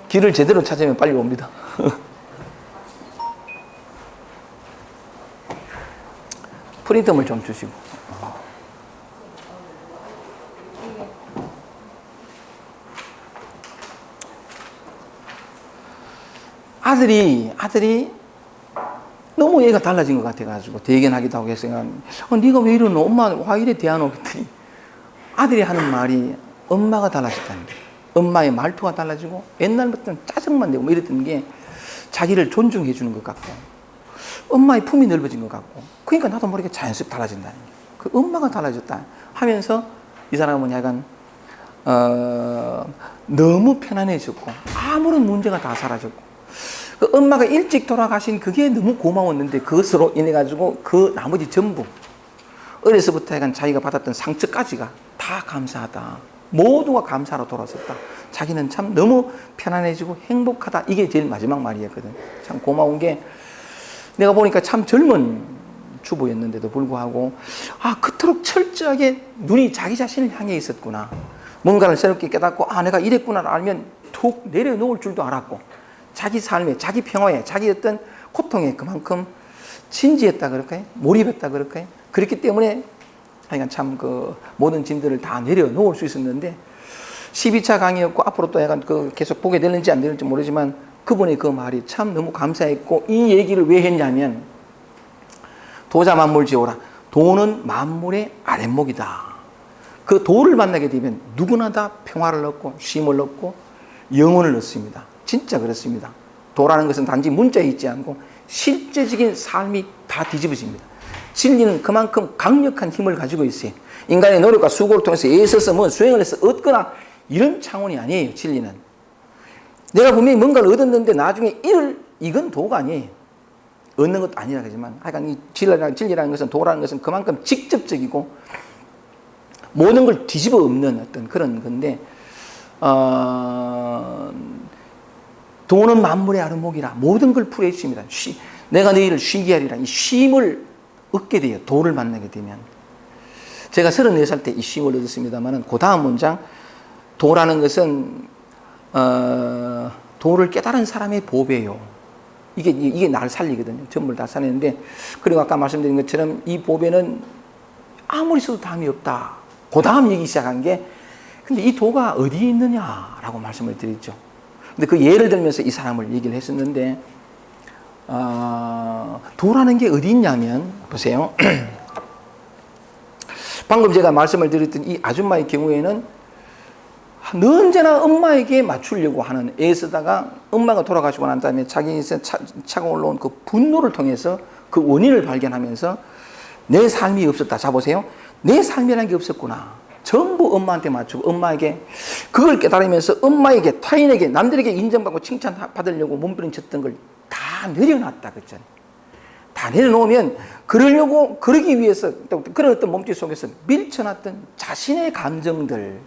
길을 제대로 찾으면 빨리 옵니다. 프린터물 좀 주시고. 아들이 너무 얘가 달라진 것 같아가지고 대견하기도 하고 했으니까 네가 왜 이러노? 엄마 와 이래 대하노? 그랬더니 아들이 하는 말이 엄마가 달라졌다는 게 엄마의 말투가 달라지고 옛날부터는 짜증만 내고 뭐 이랬던 게 자기를 존중해 주는 것 같고 엄마의 품이 넓어진 것 같고 그러니까 나도 모르게 자연스럽게 달라진다는 게 그 엄마가 달라졌다 하면서 이 사람은 약간 너무 편안해졌고 아무런 문제가 다 사라졌고 그 엄마가 일찍 돌아가신 그게 너무 고마웠는데 그것으로 인해 가지고 그 나머지 전부 어려서부터 약간 자기가 받았던 상처까지가 다 감사하다. 모두가 감사로 돌아섰다. 자기는 참 너무 편안해지고 행복하다. 이게 제일 마지막 말이었거든. 참 고마운 게 내가 보니까 참 젊은 주부였는데도 불구하고 그토록 철저하게 눈이 자기 자신을 향해 있었구나. 뭔가를 새롭게 깨닫고 내가 이랬구나를 알면 툭 내려놓을 줄도 알았고 자기 삶에 자기 평화에 자기 어떤 고통에 그만큼 진지했다 그럴까요? 몰입했다 그럴까요? 그렇기 때문에 하여간 참 그 모든 짐들을 다 내려놓을 수 있었는데 12차 강의였고 앞으로 또 약간 계속 보게 되는지 안 되는지 모르지만 그분의 그 말이 참 너무 감사했고 이 얘기를 왜 했냐면 도자 만물 지오라. 도는 만물의 아랫목이다. 그 도를 만나게 되면 누구나 다 평화를 얻고 쉼을 얻고 영혼을 얻습니다. 진짜 그렇습니다. 도라는 것은 단지 문자에 있지 않고 실제적인 삶이 다 뒤집어집니다. 진리는 그만큼 강력한 힘을 가지고 있어요. 인간의 노력과 수고를 통해서 애써서 수행을 해서 얻거나 이런 차원이 아니에요. 진리는. 내가 분명히 뭔가를 얻었는데 나중에 이건 도가 아니에요. 얻는 것도 아니라 그러지만 하여간 이 진리라는 것은 도라는 것은 그만큼 직접적이고 모든 걸 뒤집어 엎는 어떤 그런 건데 도는 만물의 아름목이라 모든 걸 풀어헤칩니다. 내가 너희를 쉬게 하리라. 이 쉼을 얻게 돼요. 도를 만나게 되면. 제가 34살 때 이 쉼을 얻었습니다만 그 다음 문장 도라는 것은 도를 깨달은 사람의 보배요. 이게 나를 살리거든요. 전부를 다 살리는데, 그리고 아까 말씀드린 것처럼 이 보배는 아무리 써도 담이 없다. 그 다음 얘기 시작한 게, 근데 이 도가 어디에 있느냐라고 말씀을 드렸죠. 근데 그 예를 들면서 이 사람을 얘기를 했었는데, 도라는 게 어디 있냐면, 보세요. 방금 제가 말씀을 드렸던 이 아줌마의 경우에는 언제나 엄마에게 맞추려고 하는 애쓰다가 엄마가 돌아가시고 난 다음에 자기에서 차가 올라온 그 분노를 통해서 그 원인을 발견하면서 내 삶이 없었다. 자, 보세요. 내 삶이라는 게 없었구나. 전부 엄마한테 맞추고 엄마에게 그걸 깨달으면서 엄마에게, 타인에게, 남들에게 인정받고 칭찬받으려고 몸부림쳤던 걸 다 내려놨다. 그랬잖아요. 다 내려놓으면 그러기 위해서 또 그런 어떤 몸짓 속에서 밀쳐놨던 자신의 감정들,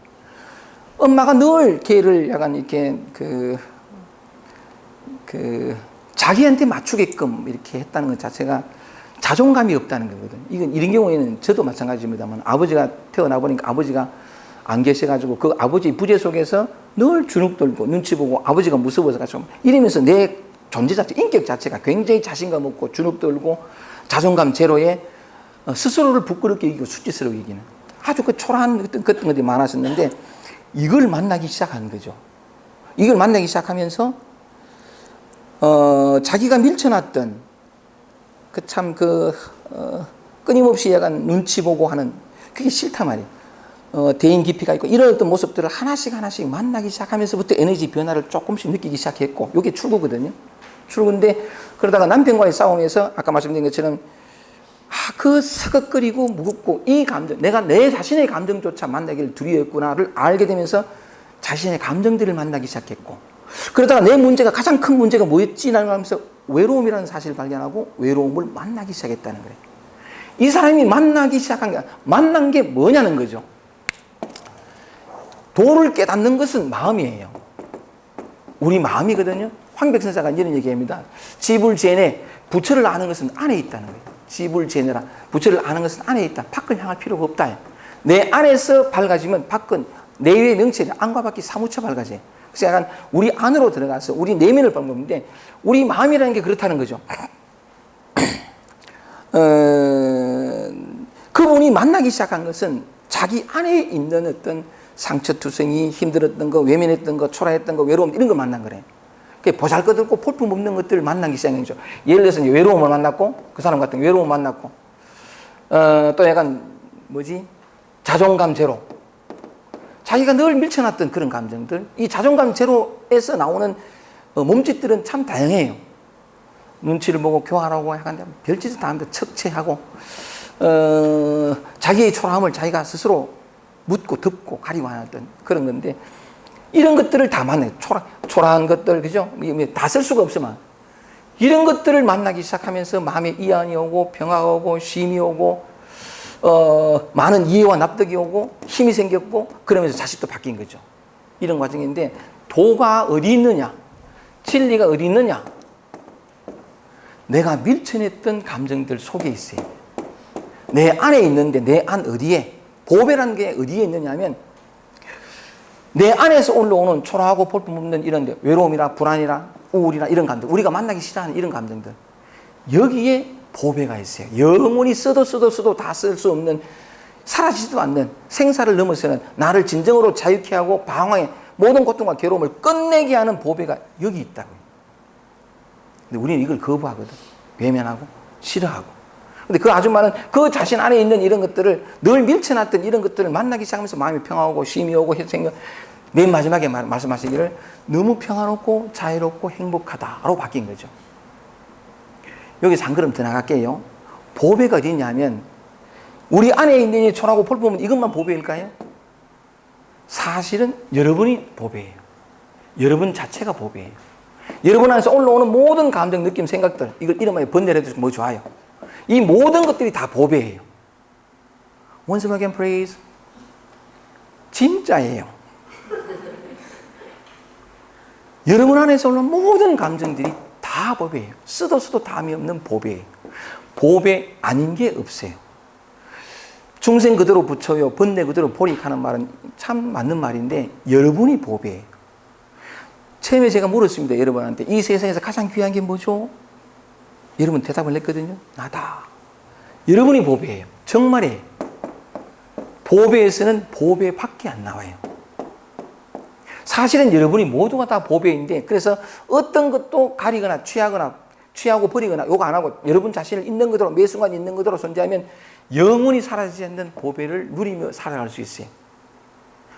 엄마가 늘 걔를 약간 이렇게 자기한테 맞추게끔 이렇게 했다는 것 자체가 자존감이 없다는 거거든요. 이런 경우에는 저도 마찬가지입니다만, 아버지가 태어나 보니까 아버지가 안 계셔가지고 그 아버지 부재 속에서 늘 주눅 들고 눈치 보고 아버지가 무서워서 가지고 이러면서 내 존재 자체, 인격 자체가 굉장히 자신감 없고 주눅 들고 자존감 제로에 스스로를 부끄럽게 여기고 수치스럽게 여기는 아주 그 초라한 어떤 것들이 많았었는데, 이걸 만나기 시작한 거죠. 이걸 만나기 시작하면서 자기가 밀쳐놨던 끊임없이 약간 눈치 보고 하는 그게 싫단 말이에요. 대인 깊이가 있고 이런 어떤 모습들을 하나씩 만나기 시작하면서부터 에너지 변화를 조금씩 느끼기 시작했고, 이게 출구거든요. 출구인데, 그러다가 남편과의 싸움에서 아까 말씀드린 것처럼 그 서걱거리고 무겁고 이 감정, 내가 내 자신의 감정조차 만나기를 두려워했구나를 알게 되면서 자신의 감정들을 만나기 시작했고, 그러다가 내 문제가, 가장 큰 문제가 뭐였지? 라는 하면서 외로움이라는 사실을 발견하고 외로움을 만나기 시작했다는 거예요. 이 사람이 만나기 시작한 게, 만난 게 뭐냐는 거죠. 도를 깨닫는 것은 마음이에요. 우리 마음이거든요. 황백선사가 이런 얘기합니다. 지불제내, 부처를 아는 것은 안에 있다는 거예요. 지불제내라, 부처를 아는 것은 안에 있다. 밖을 향할 필요가 없다. 내 안에서 밝아지면 밖은 내외의 명체를 안과 밖이 사무쳐 밝아져요. 그래서 약간 우리 안으로 들어가서 우리 내면을 밟는데, 우리 마음이라는 게 그렇다는 거죠. 그분이 만나기 시작한 것은 자기 안에 있는 어떤 상처투성이, 힘들었던 거, 외면했던 거, 초라했던 거, 외로움, 이런 걸 만난 거래요. 보잘것없고 볼품없는 것들을 만나기 시작한 거죠. 예를 들어서 이제 외로움을 만났고, 그 사람 같은 외로움을 만났고, 또 약간 자존감 제로, 자기가 늘 밀쳐놨던 그런 감정들, 이 자존감 제로에서 나오는 몸짓들은 참 다양해요. 눈치를 보고 교활하고 약간 별짓을 다 하는데 척체하고, 자기의 초라함을 자기가 스스로 묻고 덮고 가리고 하던 그런 건데, 이런 것들을 다 만나요. 초라한 것들, 그죠? 다 쓸 수가 없으면. 이런 것들을 만나기 시작하면서 마음에 이안이 오고, 평화가 오고, 쉼이 오고, 많은 이해와 납득이 오고, 힘이 생겼고, 그러면서 자식도 바뀐 거죠. 이런 과정인데, 도가 어디 있느냐? 진리가 어디 있느냐? 내가 밀쳐냈던 감정들 속에 있어요. 내 안에 있는데, 내 안 어디에? 보배라는 게 어디에 있느냐면, 내 안에서 올라오는 초라하고 볼품없는 이런 데, 외로움이나 불안이나 우울이나 이런 감정, 우리가 만나기 싫어하는 이런 감정들, 여기에 보배가 있어요. 영원히 써도 다 쓸 수 없는, 사라지지도 않는, 생사를 넘어서는 나를 진정으로 자유케 하고 방황해 모든 고통과 괴로움을 끝내게 하는 보배가 여기 있다고요. 근데 우리는 이걸 거부하거든. 외면하고 싫어하고. 근데 그 아줌마는 그 자신 안에 있는 이런 것들을, 늘 밀쳐놨던 이런 것들을 만나기 시작하면서 마음이 평화하고 쉼이 오고 생겨, 맨 마지막에 말씀하시기를 너무 평화롭고 자유롭고 행복하다로 바뀐 거죠. 여기서 한 걸음 더 나갈게요. 보배가 어디 있냐면, 우리 안에 있는 이 초라하고 볼품은 이것만 보배일까요? 사실은 여러분이 보배예요. 여러분 자체가 보배예요. 여러분 안에서 올라오는 모든 감정, 느낌, 생각들, 이걸 이름하여 번뇌를 해주시면 뭐 좋아요. 이 모든 것들이 다 보배예요. Once again, please. 진짜예요. 여러분 안에서 올라오는 모든 감정들이 다 보배예요. 써도 담이 없는 보배예요. 보배 아닌 게 없어요. 중생 그대로 부처요, 번뇌 그대로 보릭하는 말은 참 맞는 말인데, 여러분이 보배예요. 처음에 제가 물었습니다. 여러분한테 이 세상에서 가장 귀한 게 뭐죠? 여러분 대답을 했거든요. 나다. 여러분이 보배예요. 정말이에요. 보배에서는 보배밖에 안 나와요. 사실은 여러분이 모두가 다 보배인데, 그래서 어떤 것도 가리거나 취하고 버리거나 요거 안 하고 여러분 자신을 있는 그대로 매 순간 있는 그대로 존재하면 영원히 사라지지 않는 보배를 누리며 살아갈 수 있어요.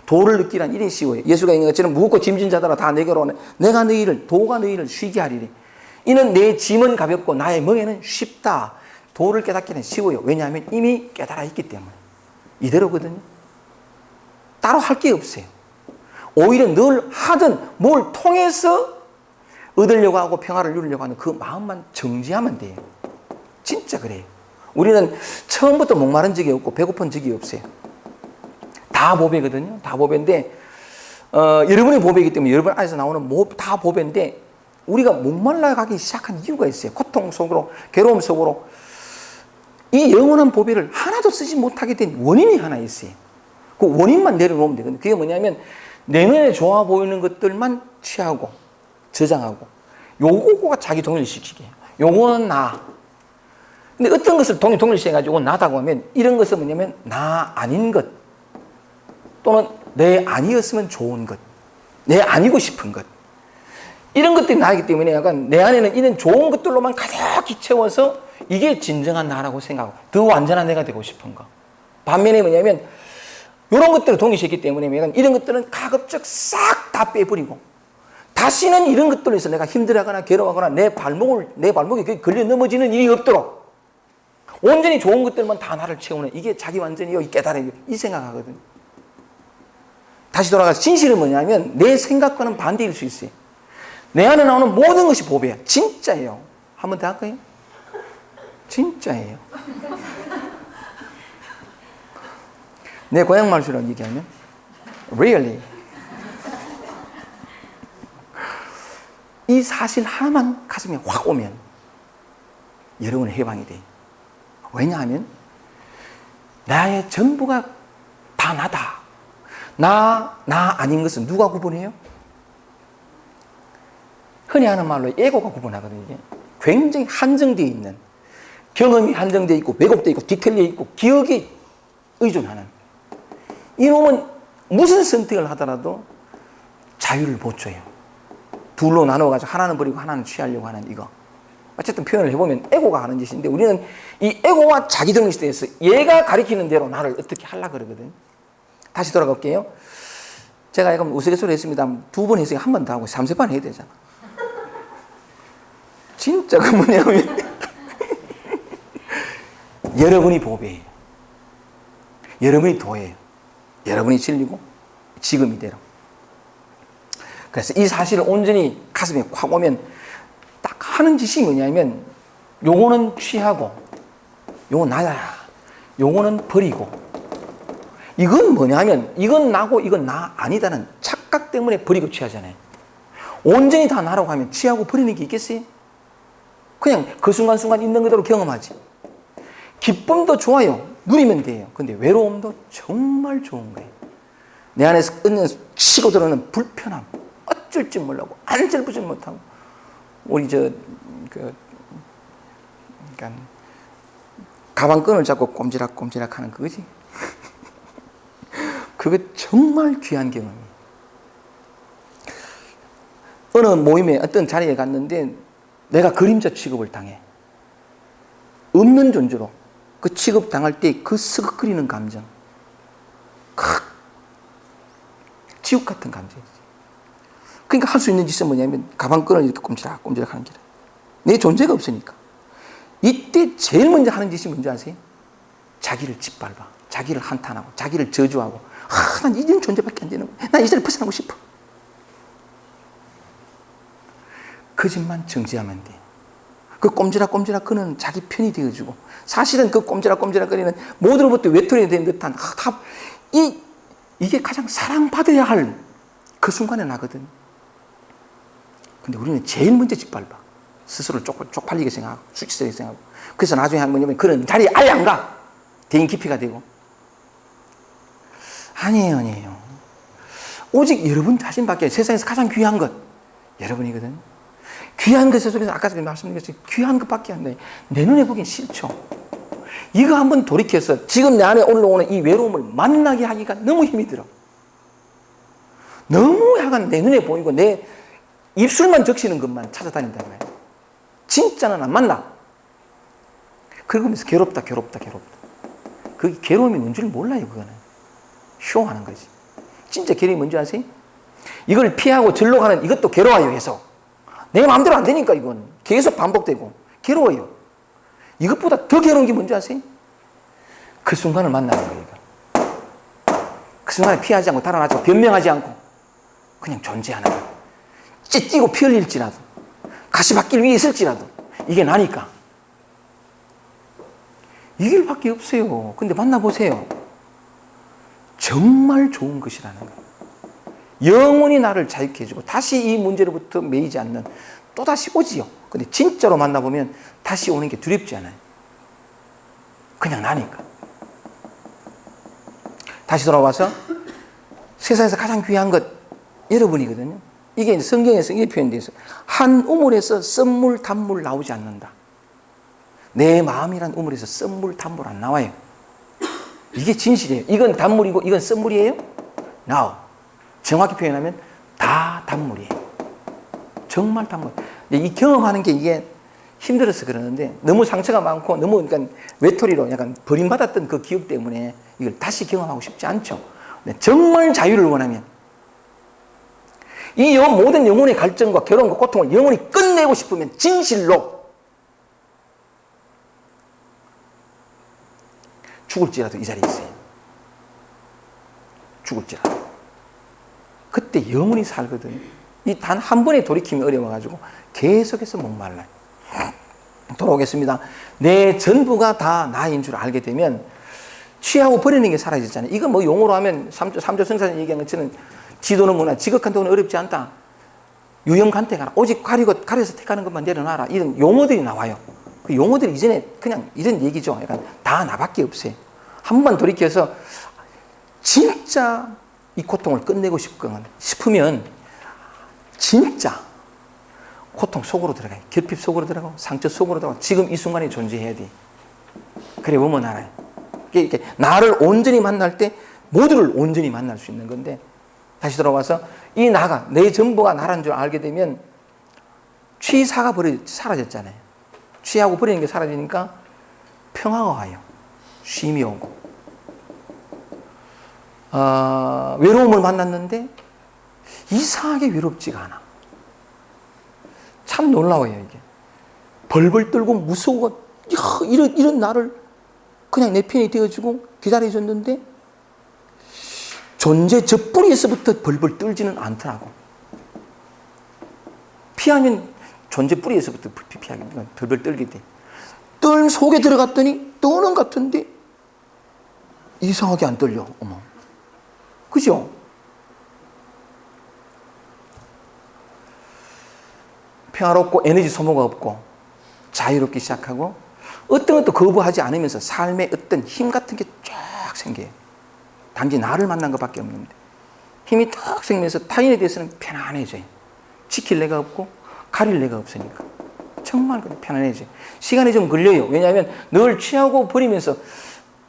도를 느끼란 일이 쉬워요. 예수가 있는 것처럼 무겁고 짐진 자들아 다 내게로 오네. 내가 도가 너희를 쉬게 하리니. 이는 내 짐은 가볍고 나의 멍에는 쉽다. 도를 깨닫기는 쉬워요. 왜냐하면 이미 깨달아 있기 때문에. 이대로거든요. 따로 할 게 없어요. 오히려 늘 하든 뭘 통해서 얻으려고 하고 평화를 누리려고 하는 그 마음만 정지하면 돼요. 진짜 그래요. 우리는 처음부터 목마른 적이 없고 배고픈 적이 없어요. 다 보배거든요. 다 보배인데 여러분이 보배이기 때문에 여러분 안에서 나오는 다 보배인데, 우리가 목말라 가기 시작한 이유가 있어요. 고통 속으로, 괴로움 속으로. 이 영원한 보배를 하나도 쓰지 못하게 된 원인이 하나 있어요. 그 원인만 내려놓으면 되거든요. 그게 뭐냐면 내 눈에 좋아 보이는 것들만 취하고 저장하고, 요거가 자기 동일시키게. 요거는 나. 근데 어떤 것을 동일시해가지고 나다고 하면, 이런 것은 뭐냐면 나 아닌 것, 또는 내 아니었으면 좋은 것, 내 아니고 싶은 것, 이런 것들이 나이기 때문에 약간 내 안에는 이런 좋은 것들로만 가득히 채워서 이게 진정한 나라고 생각하고 더 완전한 내가 되고 싶은 거. 반면에 뭐냐면 이런 것들을 동일시했기 때문에 이런 것들은 가급적 싹 다 빼버리고, 다시는 이런 것들로 해서 내가 힘들어하거나 괴로워하거나 내 발목에 걸려 넘어지는 일이 없도록 온전히 좋은 것들만 다 나를 채우는, 이게 자기 완전히 여기 깨달아요. 이 생각하거든요. 다시 돌아가서 진실은 뭐냐면 내 생각과는 반대일 수 있어요. 내 안에 나오는 모든 것이 보배야. 진짜예요. 한 번 더 할까요? 진짜예요. 내 고향 말투로 얘기하면 really. 이 사실 하나만 가슴에 확 오면 여러분의 해방이 돼요. 왜냐하면 나의 전부가 다 나다. 나 아닌 것은 누가 구분해요? 흔히 하는 말로 에고가 구분하거든요. 이게 굉장히 한정되어 있는, 경험이 한정되어 있고 왜곡되어 있고 뒤틀려 있고 기억에 의존하는 이놈은 무슨 선택을 하더라도 자유를 못 줘요. 둘로 나눠가지고 하나는 버리고 하나는 취하려고 하는 이거. 어쨌든 표현을 해보면 에고가 하는 짓인데, 우리는 이 에고와 자기 정리시대에서 얘가 가리키는 대로 나를 어떻게 하려고 그러거든요. 다시 돌아갈게요. 제가 약간 우스갯소리 했습니다. 2번 했으니까 한 번 더 하고 3세판 해야 되잖아. 진짜 그 뭐냐면 여러분이 보배예요. 여러분이 도예요. 여러분이 진리고 지금 이대로. 그래서 이 사실을 온전히 가슴에 확 오면 딱 하는 짓이 뭐냐면, 요거는 취하고 요건 나야, 요거는 버리고. 이건 뭐냐면 이건 나고 이건 나 아니다는 착각 때문에 버리고 취하잖아요. 온전히 다 나라고 하면 취하고 버리는 게 있겠어요? 그냥 그 순간순간 있는 그대로 경험하지. 기쁨도 좋아요. 누리면 돼요. 근데 외로움도 정말 좋은 거예요. 내 안에서 치고 들어오는 불편함, 어쩔 줄 몰라고 안절부절 못하고, 우리 그러니까 가방끈을 잡고 꼼지락꼼지락 하는 그거지. 그거 정말 귀한 경험이에요. 어느 모임에 어떤 자리에 갔는데 내가 그림자 취급을 당해. 없는 존재로 그 취급 당할 때 그 스크끓이는 감정, 지옥 같은 감정이지. 그러니까 할 수 있는 짓은 뭐냐면 가방끈을 이렇게 꼼지락꼼지락 하는 거예요. 내 존재가 없으니까. 이때 제일 먼저 하는 짓이 뭔지 아세요? 자기를 짓밟아, 자기를 한탄하고, 자기를 저주하고, 난 이런 존재밖에 안 되는 거야. 난 이 자리를 벗어나고 싶어. 그 짓만 정지하면 돼. 그 꼼지락꼼지락 그는 자기 편이 되어주고, 사실은 그 꼼지락꼼지락거리는 모두로부터 외톨이 된 듯한 이게 가장 사랑받아야 할 그 순간에 나거든. 근데 우리는 제일 먼저 짓밟아. 스스로를 쪽팔리게 생각하고 수치스럽게 생각하고. 그래서 나중에 하는 뭐냐면 그런 자리에 아예 안 가. 대인 기피가 되고. 아니에요. 오직 여러분 자신밖에 세상에서 가장 귀한 것, 여러분이거든. 귀한 것 속에서 아까 전에 말씀드렸듯이 귀한 것밖에 안 돼. 내 눈에 보기엔 싫죠. 이거 한번 돌이켜서 지금 내 안에 올라오는 이 외로움을 만나게 하기가 너무 힘이 들어. 너무 약간 내 눈에 보이고 내 입술만 적시는 것만 찾아다닌다는 거예요. 진짜는 안 만나. 그러면서 괴롭다. 그 괴로움이 뭔지를 몰라요. 그거는 쇼하는 거지. 진짜 괴로움이 뭔지 아세요? 이걸 피하고 절로 가는 이것도 괴로워요. 계속 내 마음대로 안 되니까 이건 계속 반복되고 괴로워요. 이것보다 더 괴로운 게 뭔지 아세요? 그 순간을 만나는 거예요. 그 순간에 피하지 않고 달아나지 않고 변명하지 않고 그냥 존재하는 거예요. 찢기고 피 흘릴지라도 가시밭길 위에 있을지라도 이게 나니까. 이 길밖에 없어요. 근데 만나보세요. 정말 좋은 것이라는 거예요. 영원히 나를 자유케 해주고 다시 이 문제로부터 매이지 않는 또다시 오지요. 근데 진짜로 만나보면 다시 오는 게 두렵지 않아요. 그냥 나니까. 다시 돌아와서 세상에서 가장 귀한 것 여러분이거든요. 이게 성경에서 이게 표현되어 있어요. 한 우물에서 썸물 단물 나오지 않는다. 내 마음이란 우물에서 썸물 단물 안 나와요. 이게 진실이에요. 이건 단물이고 이건 썸물이에요? No. 정확히 표현하면 다 단물이에요. 정말 단물. 근데 이 경험하는 게 이게 힘들어서 그러는데 너무 상처가 많고 너무 그러니까 외톨이로 약간 버림받았던 그 기억 때문에 이걸 다시 경험하고 싶지 않죠. 근데 정말 자유를 원하면 이 모든 영혼의 갈증과 괴로움과 고통을 영원히 끝내고 싶으면 진실로 죽을지라도 이 자리에 있어요. 죽을지라도. 그때 영원히 살거든요. 이 단 한 번에 돌이킴이 어려워가지고 계속해서 목말라요. 돌아오겠습니다. 내 전부가 다 나인 줄 알게 되면 취하고 버리는 게 사라지잖아요. 이거 뭐 용어로 하면 3조 성사님 얘기한 것처럼 지도는 뭐나 지극한 돈은 어렵지 않다. 유영간태 가라. 오직 가려서 택하는 것만 내려놔라. 이런 용어들이 나와요. 그 용어들이 이전에 그냥 이런 얘기죠. 약간 다 나밖에 없어요. 한 번만 돌이켜서 진짜 이 고통을 끝내고 싶으면 진짜 고통 속으로 들어가요. 결핍 속으로 들어가고 상처 속으로 들어가고 지금 이 순간에 존재해야 돼. 그래 보면 알아요. 이렇게 나를 온전히 만날 때 모두를 온전히 만날 수 있는 건데 다시 돌아와서 이 나가 내 전부가 나라는 줄 알게 되면 취사가 사라졌잖아요. 취하고 버리는 게 사라지니까 평화가 와요. 쉼이 오고 외로움을 만났는데 이상하게 외롭지가 않아. 참 놀라워요. 이게 벌벌 떨고 무서워 이런 나를 그냥 내 편이 되어주고 기다려줬는데 존재 저뿌리에서부터 벌벌 떨지는 않더라고. 피하면 존재 뿌리에서부터 피하게 벌벌 떨게 돼. 뜰 속에 들어갔더니 떠는 같은데 이상하게 안 떨려. 어머, 그죠? 평화롭고 에너지 소모가 없고 자유롭기 시작하고 어떤 것도 거부하지 않으면서 삶의 어떤 힘 같은 게 쫙 생겨요. 단지 나를 만난 것밖에 없는데 힘이 탁 생기면서 타인에 대해서는 편안해져요. 지킬 내가 없고 가릴 내가 없으니까 정말 편안해져요. 시간이 좀 걸려요. 왜냐하면 늘 취하고 버리면서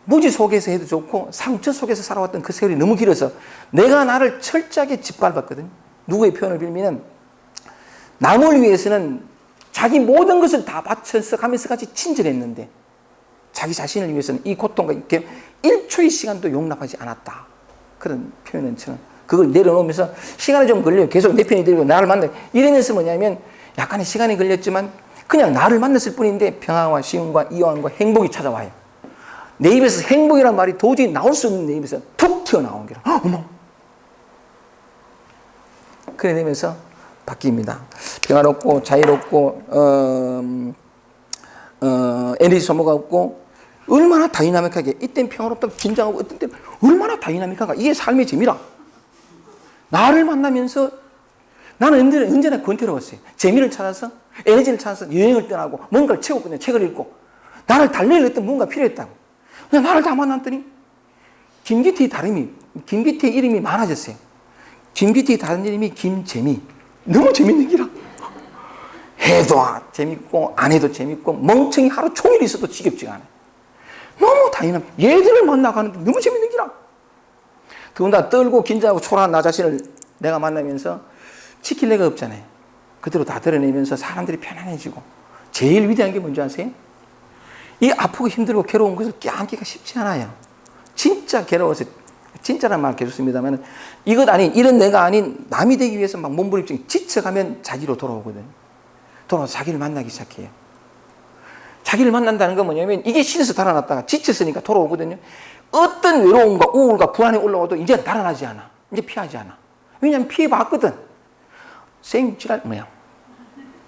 무지 속에서 해도 좋고 상처 속에서 살아왔던 그 세월이 너무 길어서 내가 나를 철저하게 짓밟았거든요. 누구의 표현을 빌면 남을 위해서는 자기 모든 것을 다 바쳐서 가면서까지 친절했는데 자기 자신을 위해서는 이 고통과 이렇게 1초의 시간도 용납하지 않았다. 그런 표현은 저는 그걸 내려놓으면서 시간이 좀 걸려요. 계속 내 편이 들고 나를 만나요. 이러면서 뭐냐면 약간의 시간이 걸렸지만 그냥 나를 만났을 뿐인데 평화와 시음과 이완과 행복이 찾아와요. 내 입에서 행복이란 말이 도저히 나올 수 없는 내 입에서 툭 튀어나온 게라. 어머. 그래 되면서 바뀝니다. 평화롭고 자유롭고 에너지 소모가 없고 얼마나 다이나믹하게 이땐 평화롭다고 긴장하고 어떤 때는 얼마나 다이나믹한가. 이게 삶의 재미라. 나를 만나면서 나는 언제나 권태로웠어요. 재미를 찾아서 에너지를 찾아서 여행을 떠나고 뭔가를 채우고 그냥 책을 읽고 나를 달랠 어떤 뭔가 필요했다고. 그냥 나를 다 만났더니 김기태의 이름이 많아졌어요. 김기태의 다른 이름이 김재미. 너무 재밌는 기라. 해도 재밌고 안 해도 재밌고 멍청이 하루 종일 있어도 지겹지가 않아요. 너무 당연한 얘들을 만나가는데 너무 재밌는 기라. 더군다나 떨고 긴장하고 초라한 나 자신을 내가 만나면서 지킬 내가 없잖아요. 그대로 다 드러내면서 사람들이 편안해지고 제일 위대한 게 뭔지 아세요? 이 아프고 힘들고 괴로운 것을 껴안기가 쉽지 않아요. 진짜 괴로워서 진짜란 말 계속습니다만 이것 아닌 이런 내가 아닌 남이 되기 위해서 막 몸부림치고 지쳐가면 자기로 돌아오거든요. 돌아와서 자기를 만나기 시작해요. 자기를 만난다는 건 뭐냐면 이게 신에서 달아났다가 지쳤으니까 돌아오거든요. 어떤 외로움과 우울과 불안이 올라와도 이제 달아나지 않아. 이제 피하지 않아. 왜냐하면 피해봤거든. 생지랄 뭐야.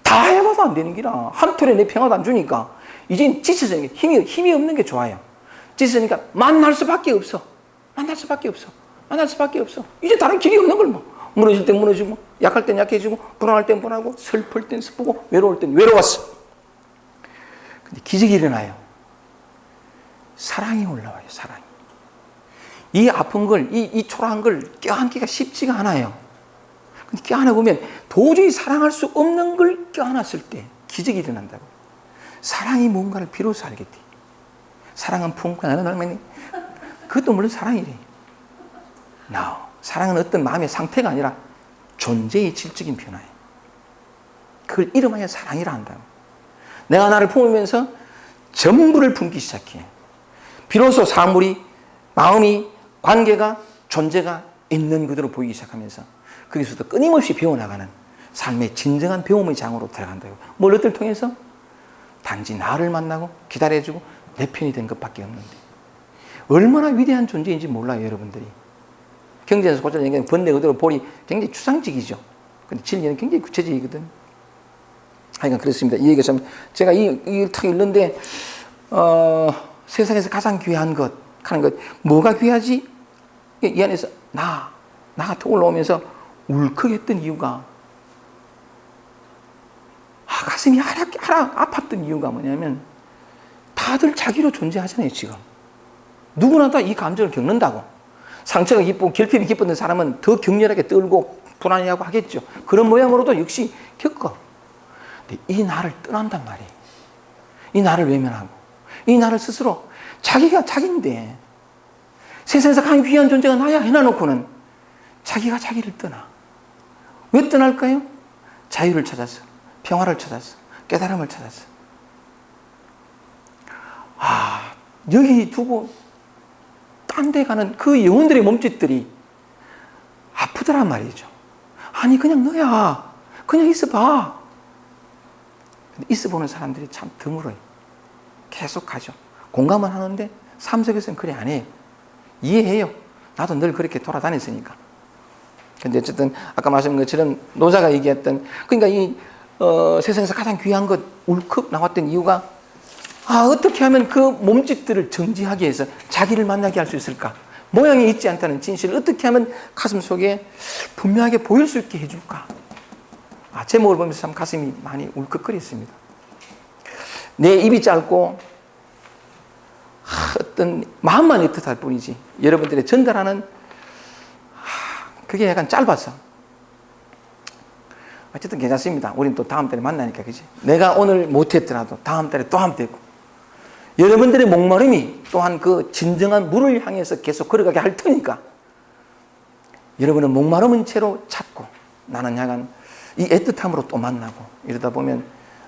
다 해봐도 안 되는 기라. 한 톨에 내 평화도 안 주니까 이제 지쳤으니까 힘이 없는 게 좋아요. 지쳤으니까 만날 수밖에 없어. 만날 수밖에 없어. 만날 수밖에 없어. 이제 다른 길이 없는 걸 뭐. 무너질 땐 무너지고 약할 땐 약해지고 불안할 땐 불안하고 슬플 땐 슬프고 외로울 땐 외로웠어. 근데 기적이 일어나요. 사랑이 올라와요. 사랑이. 이 아픈 걸, 이 초라한 걸 껴안기가 쉽지가 않아요. 근데 껴안아보면 도저히 사랑할 수 없는 걸 껴안았을 때 기적이 일어난다고. 사랑이 뭔가를 비로소 알겠대. 사랑은 품고 나는 얼마니? 그것도 물론 사랑이래. No. 사랑은 어떤 마음의 상태가 아니라 존재의 질적인 변화예요. 그걸 이름하여 사랑이라 한다고. 내가 나를 품으면서 전부를 품기 시작해. 비로소 사물이, 마음이, 관계가, 존재가 있는 그대로 보이기 시작하면서 거기서도 끊임없이 배워나가는 삶의 진정한 배움의 장으로 들어간다고. 뭘 어떨 통해서? 단지 나를 만나고 기다려주고 내 편이 된 것밖에 없는데 얼마나 위대한 존재인지 몰라요, 여러분들이. 경제에서 고쳐는 얘기하는 번뇌 그대로 볼이 굉장히 추상적이죠. 근데 진리는 굉장히 구체적이거든. 하여간 그렇습니다. 이 얘기가 참, 제가 이걸 탁 읽는데, 세상에서 가장 귀한 것, 하는 것, 뭐가 귀하지? 이 안에서 나가 올라오면서 울컥했던 이유가, 가슴이 하락 아팠던 이유가 뭐냐면, 다들 자기로 존재하잖아요, 지금. 누구나 다 이 감정을 겪는다고. 상처가 기쁘고 결핍이 기뻤던 사람은 더 격렬하게 떨고 불안해하고 하겠죠. 그런 모양으로도 역시 겪어. 근데 이 나를 떠난단 말이에요. 이 나를 외면하고 이 나를 스스로 자기가 자기인데 세상에서 가장 귀한 존재가 나야 해놔놓고는 자기가 자기를 떠나. 왜 떠날까요? 자유를 찾았어. 평화를 찾았어. 깨달음을 찾았어. 여기 두고 딴 데 가는 그 영혼들의 몸짓들이 아프더란 말이죠. 아니 그냥 너야. 그냥 있어봐. 근데 있어보는 사람들이 참 드물어요. 계속 가죠. 공감은 하는데 삶 속에서는 그래 안 해요. 이해해요. 나도 늘 그렇게 돌아다녔으니까. 근데 어쨌든 아까 말씀드린 것처럼 노자가 얘기했던, 그러니까 이 세상에서 가장 귀한 것 울컥 나왔던 이유가 어떻게 하면 그 몸짓들을 정지하게 해서 자기를 만나게 할 수 있을까? 모양이 있지 않다는 진실을 어떻게 하면 가슴 속에 분명하게 보일 수 있게 해줄까? 제목을 보면서 참 가슴이 많이 울컥거렸습니다. 내 입이 짧고 어떤 마음만 애틋할 뿐이지 여러분들의 전달하는 그게 약간 짧아서 어쨌든 괜찮습니다. 우린 또 다음 달에 만나니까, 그지? 내가 오늘 못했더라도 다음 달에 또 하면 되고 여러분들의 목마름이 또한 그 진정한 물을 향해서 계속 걸어가게 할 테니까 여러분은 목마름은 채로 찾고 나는 약간 이 애틋함으로 또 만나고 이러다 보면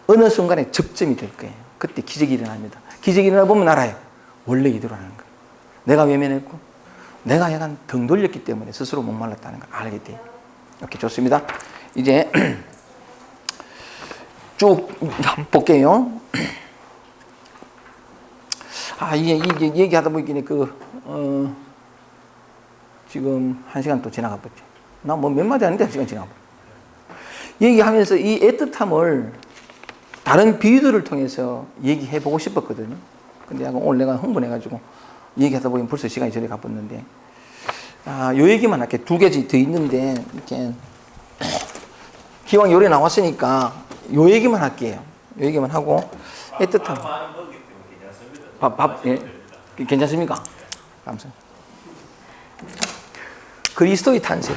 어느 순간에 접점이 될 거예요. 그때 기적이 일어납니다. 기적이 일어나 보면 알아요. 원래 이대로라는 거예요. 내가 외면했고 내가 약간 등 돌렸기 때문에 스스로 목말랐다는 걸 알게 돼요. 이렇게 좋습니다. 이제 쭉 볼게요. 이게 얘기하다 보니까 지금 1시간 또 지나가 버렸죠. 나 뭐 몇 마디 하는데 1시간 지나가 버렸죠. 얘기하면서 이 애틋함을 다른 비유들을 통해서 얘기해 보고 싶었거든요. 근데 약간 오늘 내가 흥분해가지고 얘기하다 보니 벌써 시간이 저리 가버렸는데, 요 얘기만 할게. 2개 더 있는데, 이렇게. 기왕 요리 나왔으니까 요 얘기만 할게요. 요 얘기만 하고, 애틋함. 예. 괜찮습니까? 감사합니다. 그리스도의 탄생.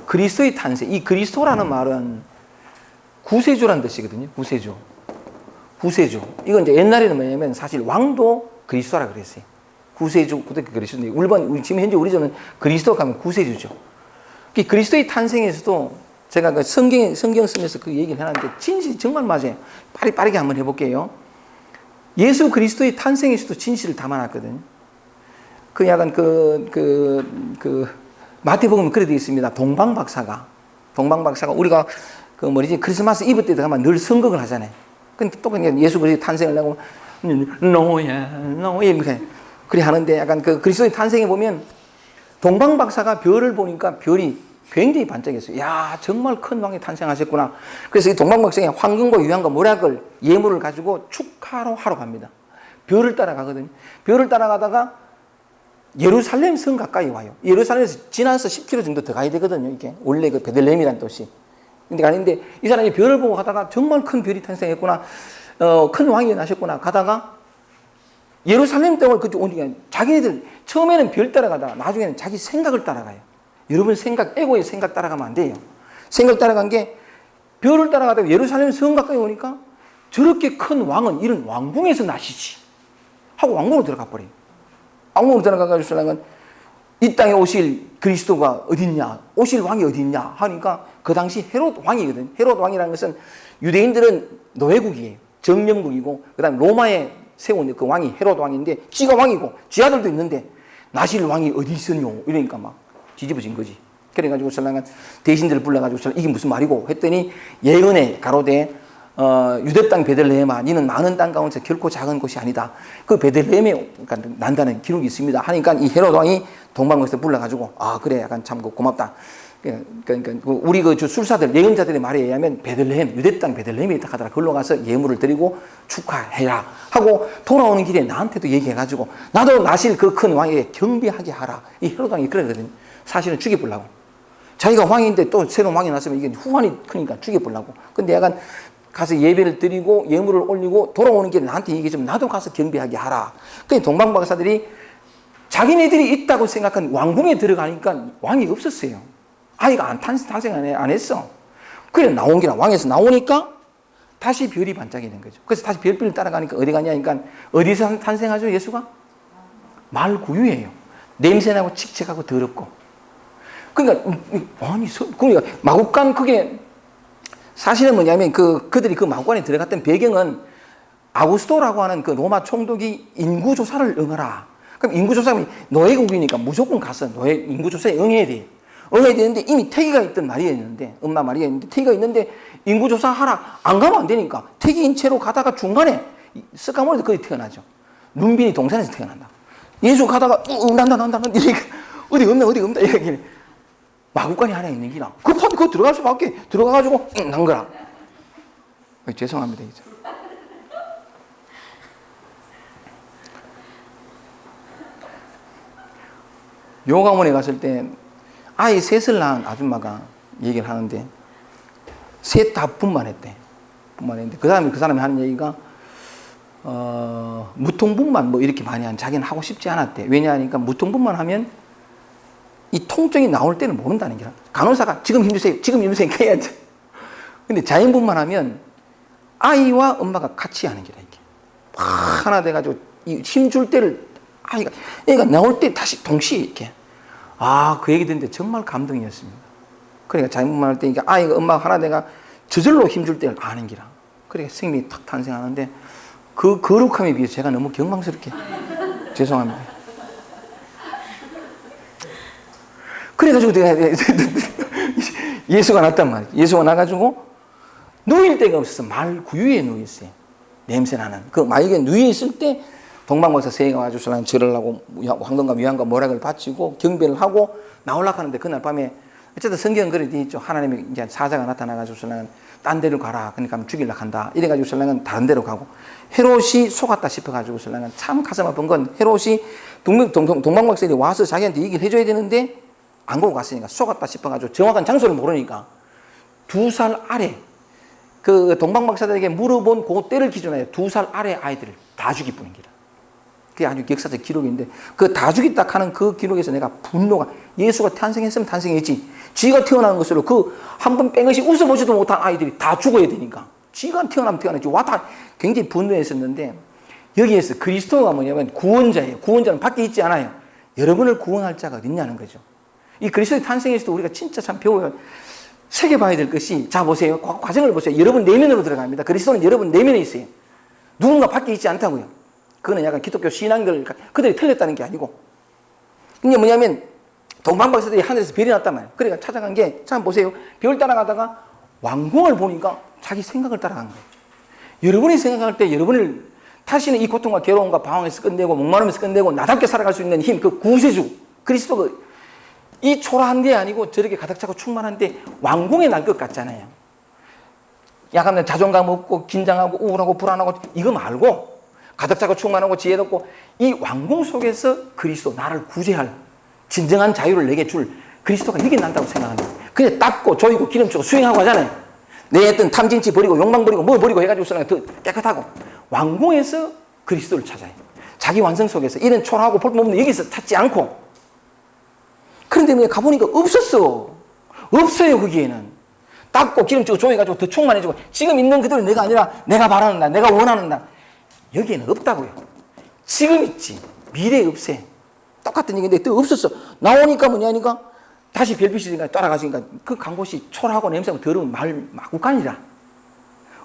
그리스도의 탄생. 이 그리스도라는 말은 구세주라는 뜻이거든요. 구세주. 구세주. 이건 이제 옛날에는 뭐냐면 사실 왕도 그리스도라 그랬어요. 구세주, 그리스도인데 지금 현재 우리 저는 그리스도가 하면 구세주죠. 그리스도의 탄생에서도 제가 그 성경 쓰면서 그 얘기를 해놨는데 진실이 정말 맞아요. 빠르게 한번 해볼게요. 예수 그리스도의 탄생에서도 진실을 담아놨거든요. 그 약간 마태복음 그래 되어 있습니다. 동방박사가 우리가 크리스마스 이브 때 가면 늘 선곡을 하잖아요. 근데 또 그냥 예수 그리스도 탄생을 하고 노예 이렇게 그래 하는데 약간 그 그리스도의 탄생에 보면 동방박사가 별을 보니까 별이 굉장히 반짝였어요. 야, 정말 큰 왕이 탄생하셨구나. 그래서 이 동방박사가 황금과 유향과 모략을 예물을 가지고 축하로 하러 갑니다. 별을 따라가거든요. 별을 따라가다가 예루살렘 성 가까이 와요. 예루살렘에서 지나서 10km 정도 더 가야 되거든요. 이게 원래 그 베들레헴이라는 도시. 근데 가는데 이 사람이 별을 보고 가다가 정말 큰 별이 탄생했구나. 큰 왕이 나셨구나. 가다가 예루살렘 땅을 그쪽 오니까 자기네들 처음에는 별 따라가다가 나중에는 자기 생각을 따라가요. 여러분 에고의 생각 따라가면 안 돼요. 생각 따라간 게 별을 따라가다가 예루살렘 성 가까이 오니까 저렇게 큰 왕은 이런 왕궁에서 나시지 하고 왕궁으로 들어가 버려요. 왕궁으로 들어가가지고 이 땅에 오실 그리스도가 어딨냐, 오실 왕이 어딨냐 하니까 그 당시 헤롯 왕이거든. 헤롯 왕이라는 것은 유대인들은 노예국이에요. 정령국이고 그 다음에 로마에 세운 그 왕이 헤롯 왕인데 지가 왕이고 지 아들도 있는데 나실 왕이 어디 있었뇨 이러니까 막 뒤집어진 거지. 그래가지고 설랑은 대신들을 불러가지고 이게 무슨 말이고 했더니 예언에 가로되 유대 땅 베들레헴아 니는 많은 땅 가운데 결코 작은 곳이 아니다. 그 베들레헴에 난다는 기록이 있습니다. 하니까 이 헤롯 왕이 동방에서 불러가지고 아 그래 약간 참 고맙다. 그러니까 우리 그 술사들 예언자들의 말에 의하면 베들레헴 유대 땅 베들레헴에 있다 하더라. 걸로 가서 예물을 드리고 축하해라 하고 돌아오는 길에 나한테도 얘기해가지고 나도 나실 그 큰 왕에게 경배하게 하라. 이 헤롯 왕이 그러거든요. 사실은 죽여보려고. 자기가 왕인데 또 새로운 왕이 났으면 이게 후환이 크니까 죽여보려고. 근데 약간 가서 예배를 드리고 예물을 올리고 돌아오는 길에 나한테 얘기 좀 나도 가서 경배하게 하라. 그러니까 동방박사들이 자기네들이 있다고 생각한 왕궁에 들어가니까 왕이 없었어요. 아이가 탄생 안 했어. 그래 나온 길에 왕에서 나오니까 다시 별이 반짝이는 거죠. 그래서 다시 별빛을 따라가니까 어디 가냐니까 어디서 탄생하죠 예수가? 말구유예요. 냄새나고 칙칙하고 더럽고. 그러니까 마국간 그게 사실은 뭐냐면 그들이 그 마국간에 들어갔던 배경은 아구스토라고 하는 그 로마 총독이 인구조사를 응하라. 그럼 인구조사면 노예국이니까 무조건 가서 인구조사에 응해야 돼. 응해야 되는데 이미 태기가 있던 마리아였는데 엄마 마리아였는데 태기가 있는데 인구조사 하라. 안 가면 안 되니까 태기인 채로 가다가 중간에 스카모르도 거기 태어나죠. 눈빈이 동산에서 태어난다. 예수 가다가 난다 이렇게 어디 없나 이렇게 마구간이 하나 있는 기라. 급하게 그거 들어갈 수밖에 들어가가지고 난 거라. 죄송합니다 이제. 요가원에 갔을 때 아이 셋을 낳은 아줌마가 얘기를 하는데 셋 다 분만했대. 분만했는데 그 사람이 하는 얘기가 무통분만 뭐 이렇게 많이 한 자기는 하고 싶지 않았대. 왜냐하니까 무통분만 하면 이 통증이 나올 때는 모른다는 거야. 간호사가 지금 힘주세요 해야지. 근데 자연분만 하면 아이와 엄마가 같이 하는 거라 이게. 막 하나 돼가지고 힘줄 때를 애가 나올 때 다시 동시에 이렇게. 그 얘기 듣는데 정말 감동이었습니다. 그러니까 자연분만 할 때 아이가 엄마가 하나 돼가 저절로 힘줄 때를 아는 기라. 그러니까 생명이 탁 탄생하는데 그 거룩함에 비해서 제가 너무 경망스럽게 죄송합니다. 그래가지고 내가 예수가 났단 말이에요. 예수가 나가지고 누일 데가 없어서 말구유에 누워있어요. 냄새나는. 그 만약에 누워있을 때 동방박사 세가 와주셔서 절을 하고 황금과 위안과 모락을 바치고 경배를 하고 나오려고 하는데 그날 밤에 어쨌든 성경은 그래 돼 있죠. 하나님의 이제 사자가 나타나가지고서는 딴 데로 가라. 그러니까 죽이려고 한다. 이래가지고서는 다른 데로 가고 헤롯이 속았다 싶어가지고서는 참 가슴 아픈 건 헤롯이 동방박사들이 와서 자기한테 얘기를 해줘야 되는데 안 보고 갔으니까 속았다 싶어가지고 정확한 장소를 모르니까 2살 아래 그 동방박사들에게 물어본 그 때를 기준으로 2살 아래 아이들을 다 죽일 뿐인 기라. 그게 아주 역사적 기록인데 그 다 죽였다 하는 그 기록에서 내가 분노가 예수가 탄생했으면 탄생했지. 쥐가 태어나는 것으로 그 한 번 뺑것이 웃어보지도 못한 아이들이 다 죽어야 되니까. 쥐가 태어나면 태어나지. 다 굉장히 분노했었는데 여기에서 그리스도가 뭐냐면 구원자예요. 구원자는 밖에 있지 않아요. 여러분을 구원할 자가 어딨냐는 거죠. 이 그리스도의 탄생에서도 우리가 진짜 참 배워야 새겨봐야 될 것이 자 보세요. 과정을 보세요. 여러분 내면으로 들어갑니다. 그리스도는 여러분 내면에 있어요. 누군가 밖에 있지 않다고요. 그거는 약간 기독교 신앙들 그들이 틀렸다는 게 아니고 이게 뭐냐면 동방박사들이 하늘에서 별이 났단 말이에요. 그러니까 찾아간 게 참 보세요. 별 따라가다가 왕궁을 보니까 자기 생각을 따라간 거예요. 여러분이 생각할 때 여러분을 다시는 이 고통과 괴로움과 방황에서 끝내고 목마름에서 끝내고 나답게 살아갈 수 있는 힘, 그 구세주 그리스도가 이 초라한 게 아니고 저렇게 가득 차고 충만한데 왕궁에 날 것 같잖아요. 약간 자존감 없고 긴장하고 우울하고 불안하고 이거 말고 가득 차고 충만하고 지혜롭고 이 왕궁 속에서 그리스도 나를 구제할 진정한 자유를 내게 줄 그리스도가 이게 난다고 생각한다. 그냥 닦고 조이고 기름치고 수행하고 하잖아요. 내 어떤 탐진치 버리고 욕망 버리고 뭐 버리고 해가지고서는 더 깨끗하고 왕궁에서 그리스도를 찾아요. 자기 완성 속에서 이런 초라하고 볼품없는 여기서 찾지 않고 그런데 왜 가보니까 없었어. 없어요 거기에는. 닦고 기름치고 조여가지고 더 충만해지고 지금 있는 그대로 내가 아니라 내가 바라는 나 내가 원하는 나 여기에는 없다고요. 지금 있지 미래에 없애. 똑같은 얘기인데 또 없었어. 나오니까 뭐냐니까 다시 별빛이니까 따라가시니까 그 간 곳이 초라하고 냄새가 더러운 마구간이라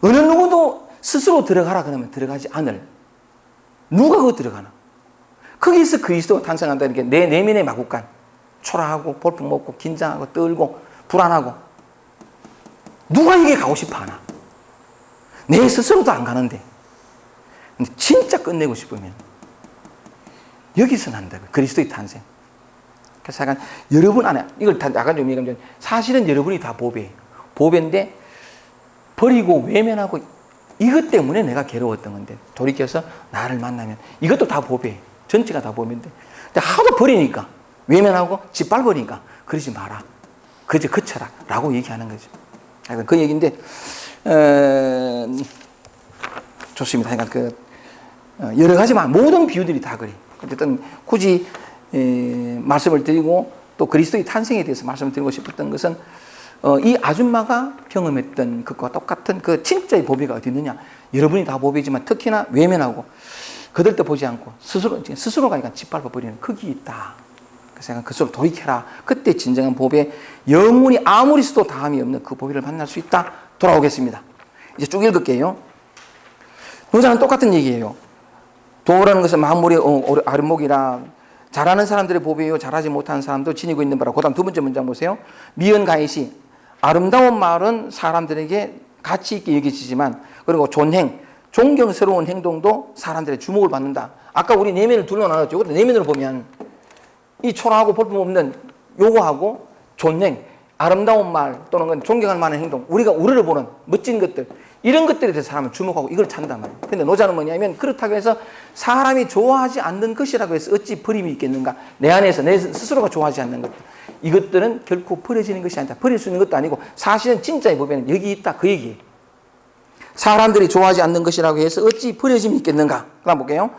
어느 누구도 스스로 들어가라 그러면 들어가지 않을 누가 그거 들어가나. 거기서 그리스도가 탄생한다는 게 내 내면의 마구간 초라하고 볼품없고 긴장하고 떨고 불안하고 누가 이게 가고 싶어 하나. 내 스스로도 안 가는데 근데 진짜 끝내고 싶으면 여기서 난다. 그리스도의 탄생. 그래서 약간 여러분 안에 이걸 다 약간 좀 얘기하면 사실은 여러분이 다 보배예요. 보배인데 버리고 외면하고 이것 때문에 내가 괴로웠던 건데 돌이켜서 나를 만나면 이것도 다 보배예요. 전체가 다 보배인데 근데 하도 버리니까 외면하고 짓밟으니까 그러지 마라. 그저 그쳐라 라고 얘기하는 거죠. 약간 그 얘기인데 좋습니다. 그러니까 여러 가지만 모든 비유들이 다 그래. 어쨌든 굳이 말씀을 드리고 또 그리스도의 탄생에 대해서 말씀을 드리고 싶었던 것은 이 아줌마가 경험했던 것과 똑같은 그 진짜의 보배가 어디 있느냐. 여러분이 다 보배지만 특히나 외면하고 그들도 보지 않고 스스로가 그러니까 짓밟아버리는 거기 있다. 그래서 그것을 돌이켜라. 그때 진정한 보배 영원히 아무리 써도 다함이 없는 그 보배를 만날 수 있다. 돌아오겠습니다. 이제 쭉 읽을게요. 노자는 똑같은 얘기예요. 도라는 것은 만물의 아름목이라 잘하는 사람들의 보배요 잘하지 못하는 사람도 지니고 있는 바라. 그 다음 두 번째 문장 보세요. 미연 가이시 아름다운 말은 사람들에게 가치 있게 여겨지지만 그리고 존행 존경스러운 행동도 사람들의 주목을 받는다. 아까 우리 내면을 둘로 나눴죠. 그런데 내면으로 보면 이 초라하고 볼품없는 요구하고 존행 아름다운 말 또는 존경할 만한 행동 우리가 우리를 보는 멋진 것들 이런 것들에 대해서 사람은 주목하고 이걸 찾는단 말이에요. 근데 노자는 뭐냐면 그렇다고 해서 사람이 좋아하지 않는 것이라고 해서 어찌 버림이 있겠는가. 내 안에서 내 스스로가 좋아하지 않는 것들 이것들은 결코 버려지는 것이 아니다. 버릴 수 있는 것도 아니고 사실은 진짜의 법에는 여기 있다 그 얘기예요. 사람들이 좋아하지 않는 것이라고 해서 어찌 버려짐이 있겠는가. 그다음 볼게요.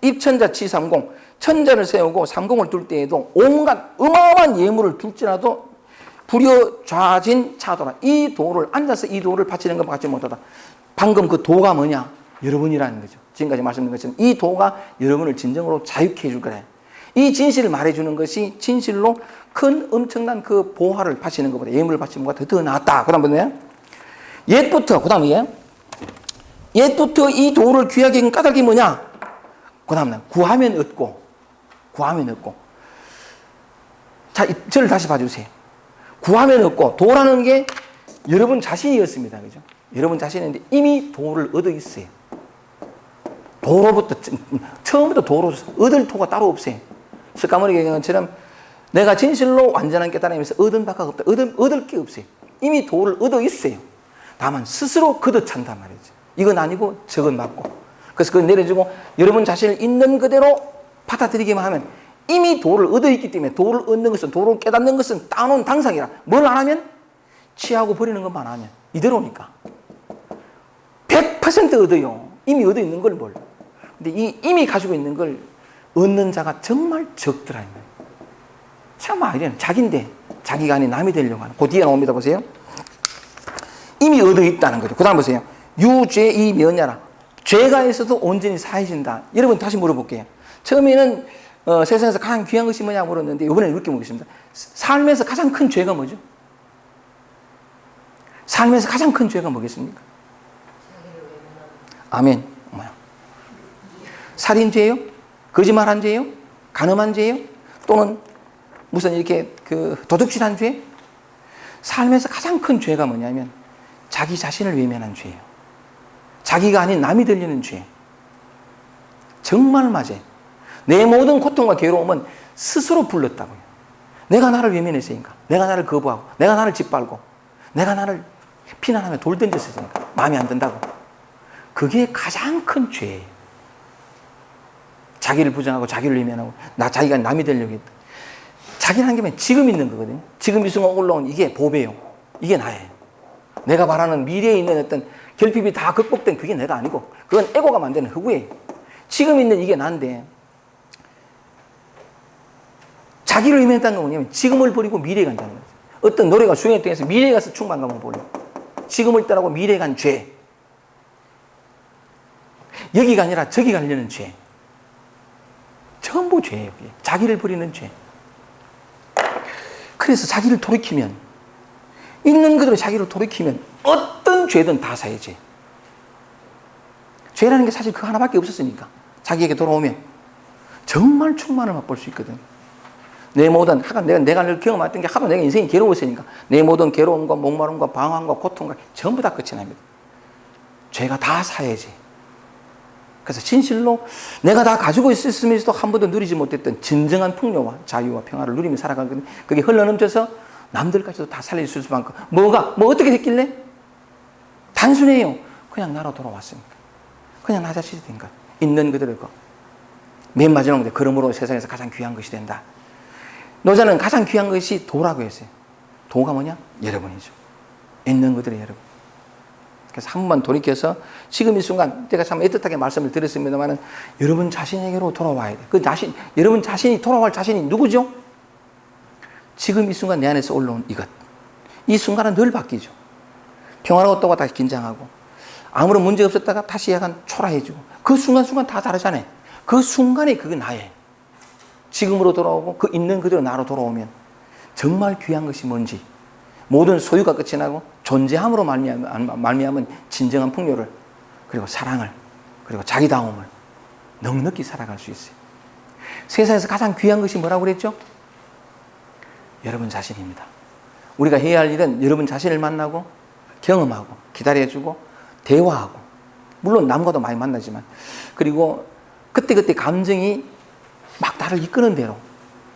입천자 치삼공 천자를 세우고 삼공을 둘 때에도 온갖 어마어마한 예물을 둘지라도 불여좌진 차도라. 이 도를 앉아서 이 도를 바치는 것만 갖지 못하다. 방금 그 도가 뭐냐? 여러분이라는 거죠. 지금까지 말씀드린 것처럼 이 도가 여러분을 진정으로 자유케 해줄 거래. 이 진실을 말해주는 것이 진실로 큰 엄청난 그 보화를 바치는 것보다 예물을 바치는 것보다 더 낫다. 그 다음 뭐냐? 옛부터 그 다음에 옛부터 이 도를 귀하게 여긴 까닭이 뭐냐? 그 다음에 구하면 얻고 구하면 얻고. 자, 저를 다시 봐주세요. 구하면 얻고 도라는 게 여러분 자신이었습니다. 그죠? 여러분 자신인데 이미 도를 얻어 있어요. 도로부터 처음부터 도로 얻을 도가 따로 없어요. 석가모니 경전처럼 내가 진실로 완전한 깨달음에서 얻은 바가 없다. 얻을 게 없어요. 이미 도를 얻어 있어요. 다만 스스로 걷어찬단 말이죠. 이건 아니고 저건 맞고. 그래서 그걸 내려주고 여러분 자신을 있는 그대로 받아들이기만 하면 이미 도를 얻어 있기 때문에 도를 얻는 것은 도를 깨닫는 것은 따놓은 당상이라. 뭘 안 하면? 취하고 버리는 것만 하면 이대로니까 100% 얻어요. 이미 얻어 있는 걸 뭘. 근데 이 이미 가지고 있는 걸 얻는 자가 정말 적더라. 참 이런 자기인데 자기가 아닌 남이 되려고 하는. 그 뒤에 나옵니다. 보세요. 이미 얻어 있다는 거죠. 그 다음 보세요. 유죄이 면야라. 죄가 있어도 온전히 사해진다. 여러분 다시 물어볼게요. 처음에는 세상에서 가장 귀한 것이 뭐냐 물었는데 이번에는 이렇게 묻겠습니다. 삶에서 가장 큰 죄가 뭐죠? 삶에서 가장 큰 죄가 뭐겠습니까? 아멘. 뭐야? 살인죄요? 거짓말한 죄요? 간음한 죄요? 또는 무슨 이렇게 도둑질한 죄? 삶에서 가장 큰 죄가 뭐냐면 자기 자신을 외면한 죄예요. 자기가 아닌 남이 되려는 죄. 정말 맞아요. 내 모든 고통과 괴로움은 스스로 불렀다고요. 내가 나를 외면했으니까, 내가 나를 거부하고, 내가 나를 짓밟고, 내가 나를 피난하며 돌 던졌으니까 마음에 안 든다고. 그게 가장 큰 죄예요. 자기를 부정하고 자기를 외면하고 자기가 남이 되려고 했다. 자기라는 게 지금 있는 거거든요. 지금 이 순간 올라온 이게 보배요. 이게 나예요. 내가 바라는 미래에 있는 어떤 결핍이 다 극복된 그게 내가 아니고 그건 에고가 만드는 흑우예요. 지금 있는 이게 난데 자기를 외면했다는 건 뭐냐면 지금을 버리고 미래에 간다는 거죠. 어떤 노래가 수행에 통해서 미래에 가서 충만감을 보려. 지금을 떠나고 미래에 간 죄. 여기가 아니라 저기 가려는 죄. 전부 죄예요. 자기를 버리는 죄. 그래서 자기를 돌이키면 있는 그대로 자기를 돌이키면 어떤 죄든 다 사해져. 죄라는 게 사실 그 하나밖에 없었으니까 자기에게 돌아오면 정말 충만을 맛볼 수 있거든. 내 모든 내가 늘 경험했던 게 하도 내가 인생이 괴로웠으니까 내 모든 괴로움과 목마름과 방황과 고통과 전부 다 끝이 납니다. 죄가 다 사해져. 그래서 진실로 내가 다 가지고 있었으면서도 한 번도 누리지 못했던 진정한 풍요와 자유와 평화를 누리며 살아가거든요. 그게 흘러넘쳐서 남들까지도 다 살려줄 수만큼 뭐 어떻게 됐길래? 단순해요. 그냥 나로 돌아왔으니까. 그냥 나 자신이 된 것. 있는 그대로 거. 맨 마지막에 그러므로 세상에서 가장 귀한 것이 된다. 노자는 가장 귀한 것이 도라고 했어요. 도가 뭐냐? 여러분이죠. 있는 그대로 여러분. 그래서 한 번만 돌이켜서 지금 이 순간 제가 참 애틋하게 말씀을 드렸습니다만 여러분 자신에게로 돌아와야 돼. 여러분 자신이 돌아갈 자신이 누구죠? 지금 이 순간 내 안에서 올라온 이것. 이 순간은 늘 바뀌죠. 평화로웠다가 다시 긴장하고 아무런 문제 없었다가 다시 약간 초라해지고 그 순간순간 다 다르잖아요. 그 순간에 그게 나예요. 지금으로 돌아오고 그 있는 그대로 나로 돌아오면 정말 귀한 것이 뭔지 모든 소유가 끝이 나고 존재함으로 말미암은 진정한 풍요를 그리고 사랑을 그리고 자기다움을 넉넉히 살아갈 수 있어요. 세상에서 가장 귀한 것이 뭐라고 그랬죠? 여러분 자신입니다. 우리가 해야 할 일은 여러분 자신을 만나고 경험하고 기다려주고 대화하고 물론 남과도 많이 만나지만 그리고 그때그때 감정이 막 나를 이끄는 대로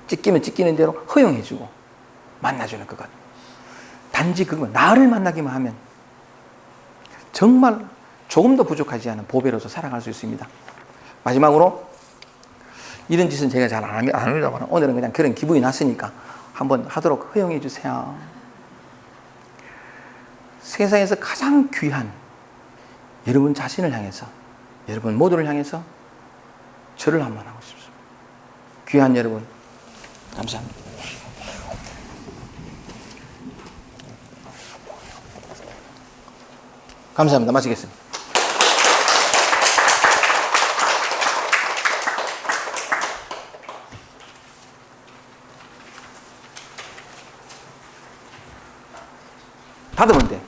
찢기면 찢기는 대로 허용해주고 만나주는 그것. 단지 그거 나를 만나기만 하면 정말 조금도 부족하지 않은 보배로서 살아갈 수 있습니다. 마지막으로 이런 짓은 제가 잘 안 합니다만 오늘은 그냥 그런 기분이 났으니까 한번 하도록 허용해 주세요. 세상에서 가장 귀한 여러분 자신을 향해서 여러분 모두를 향해서 절을 한번 하고 싶습니다. 귀한 여러분 감사합니다. 감사합니다. 마치겠습니다. 받으면 돼.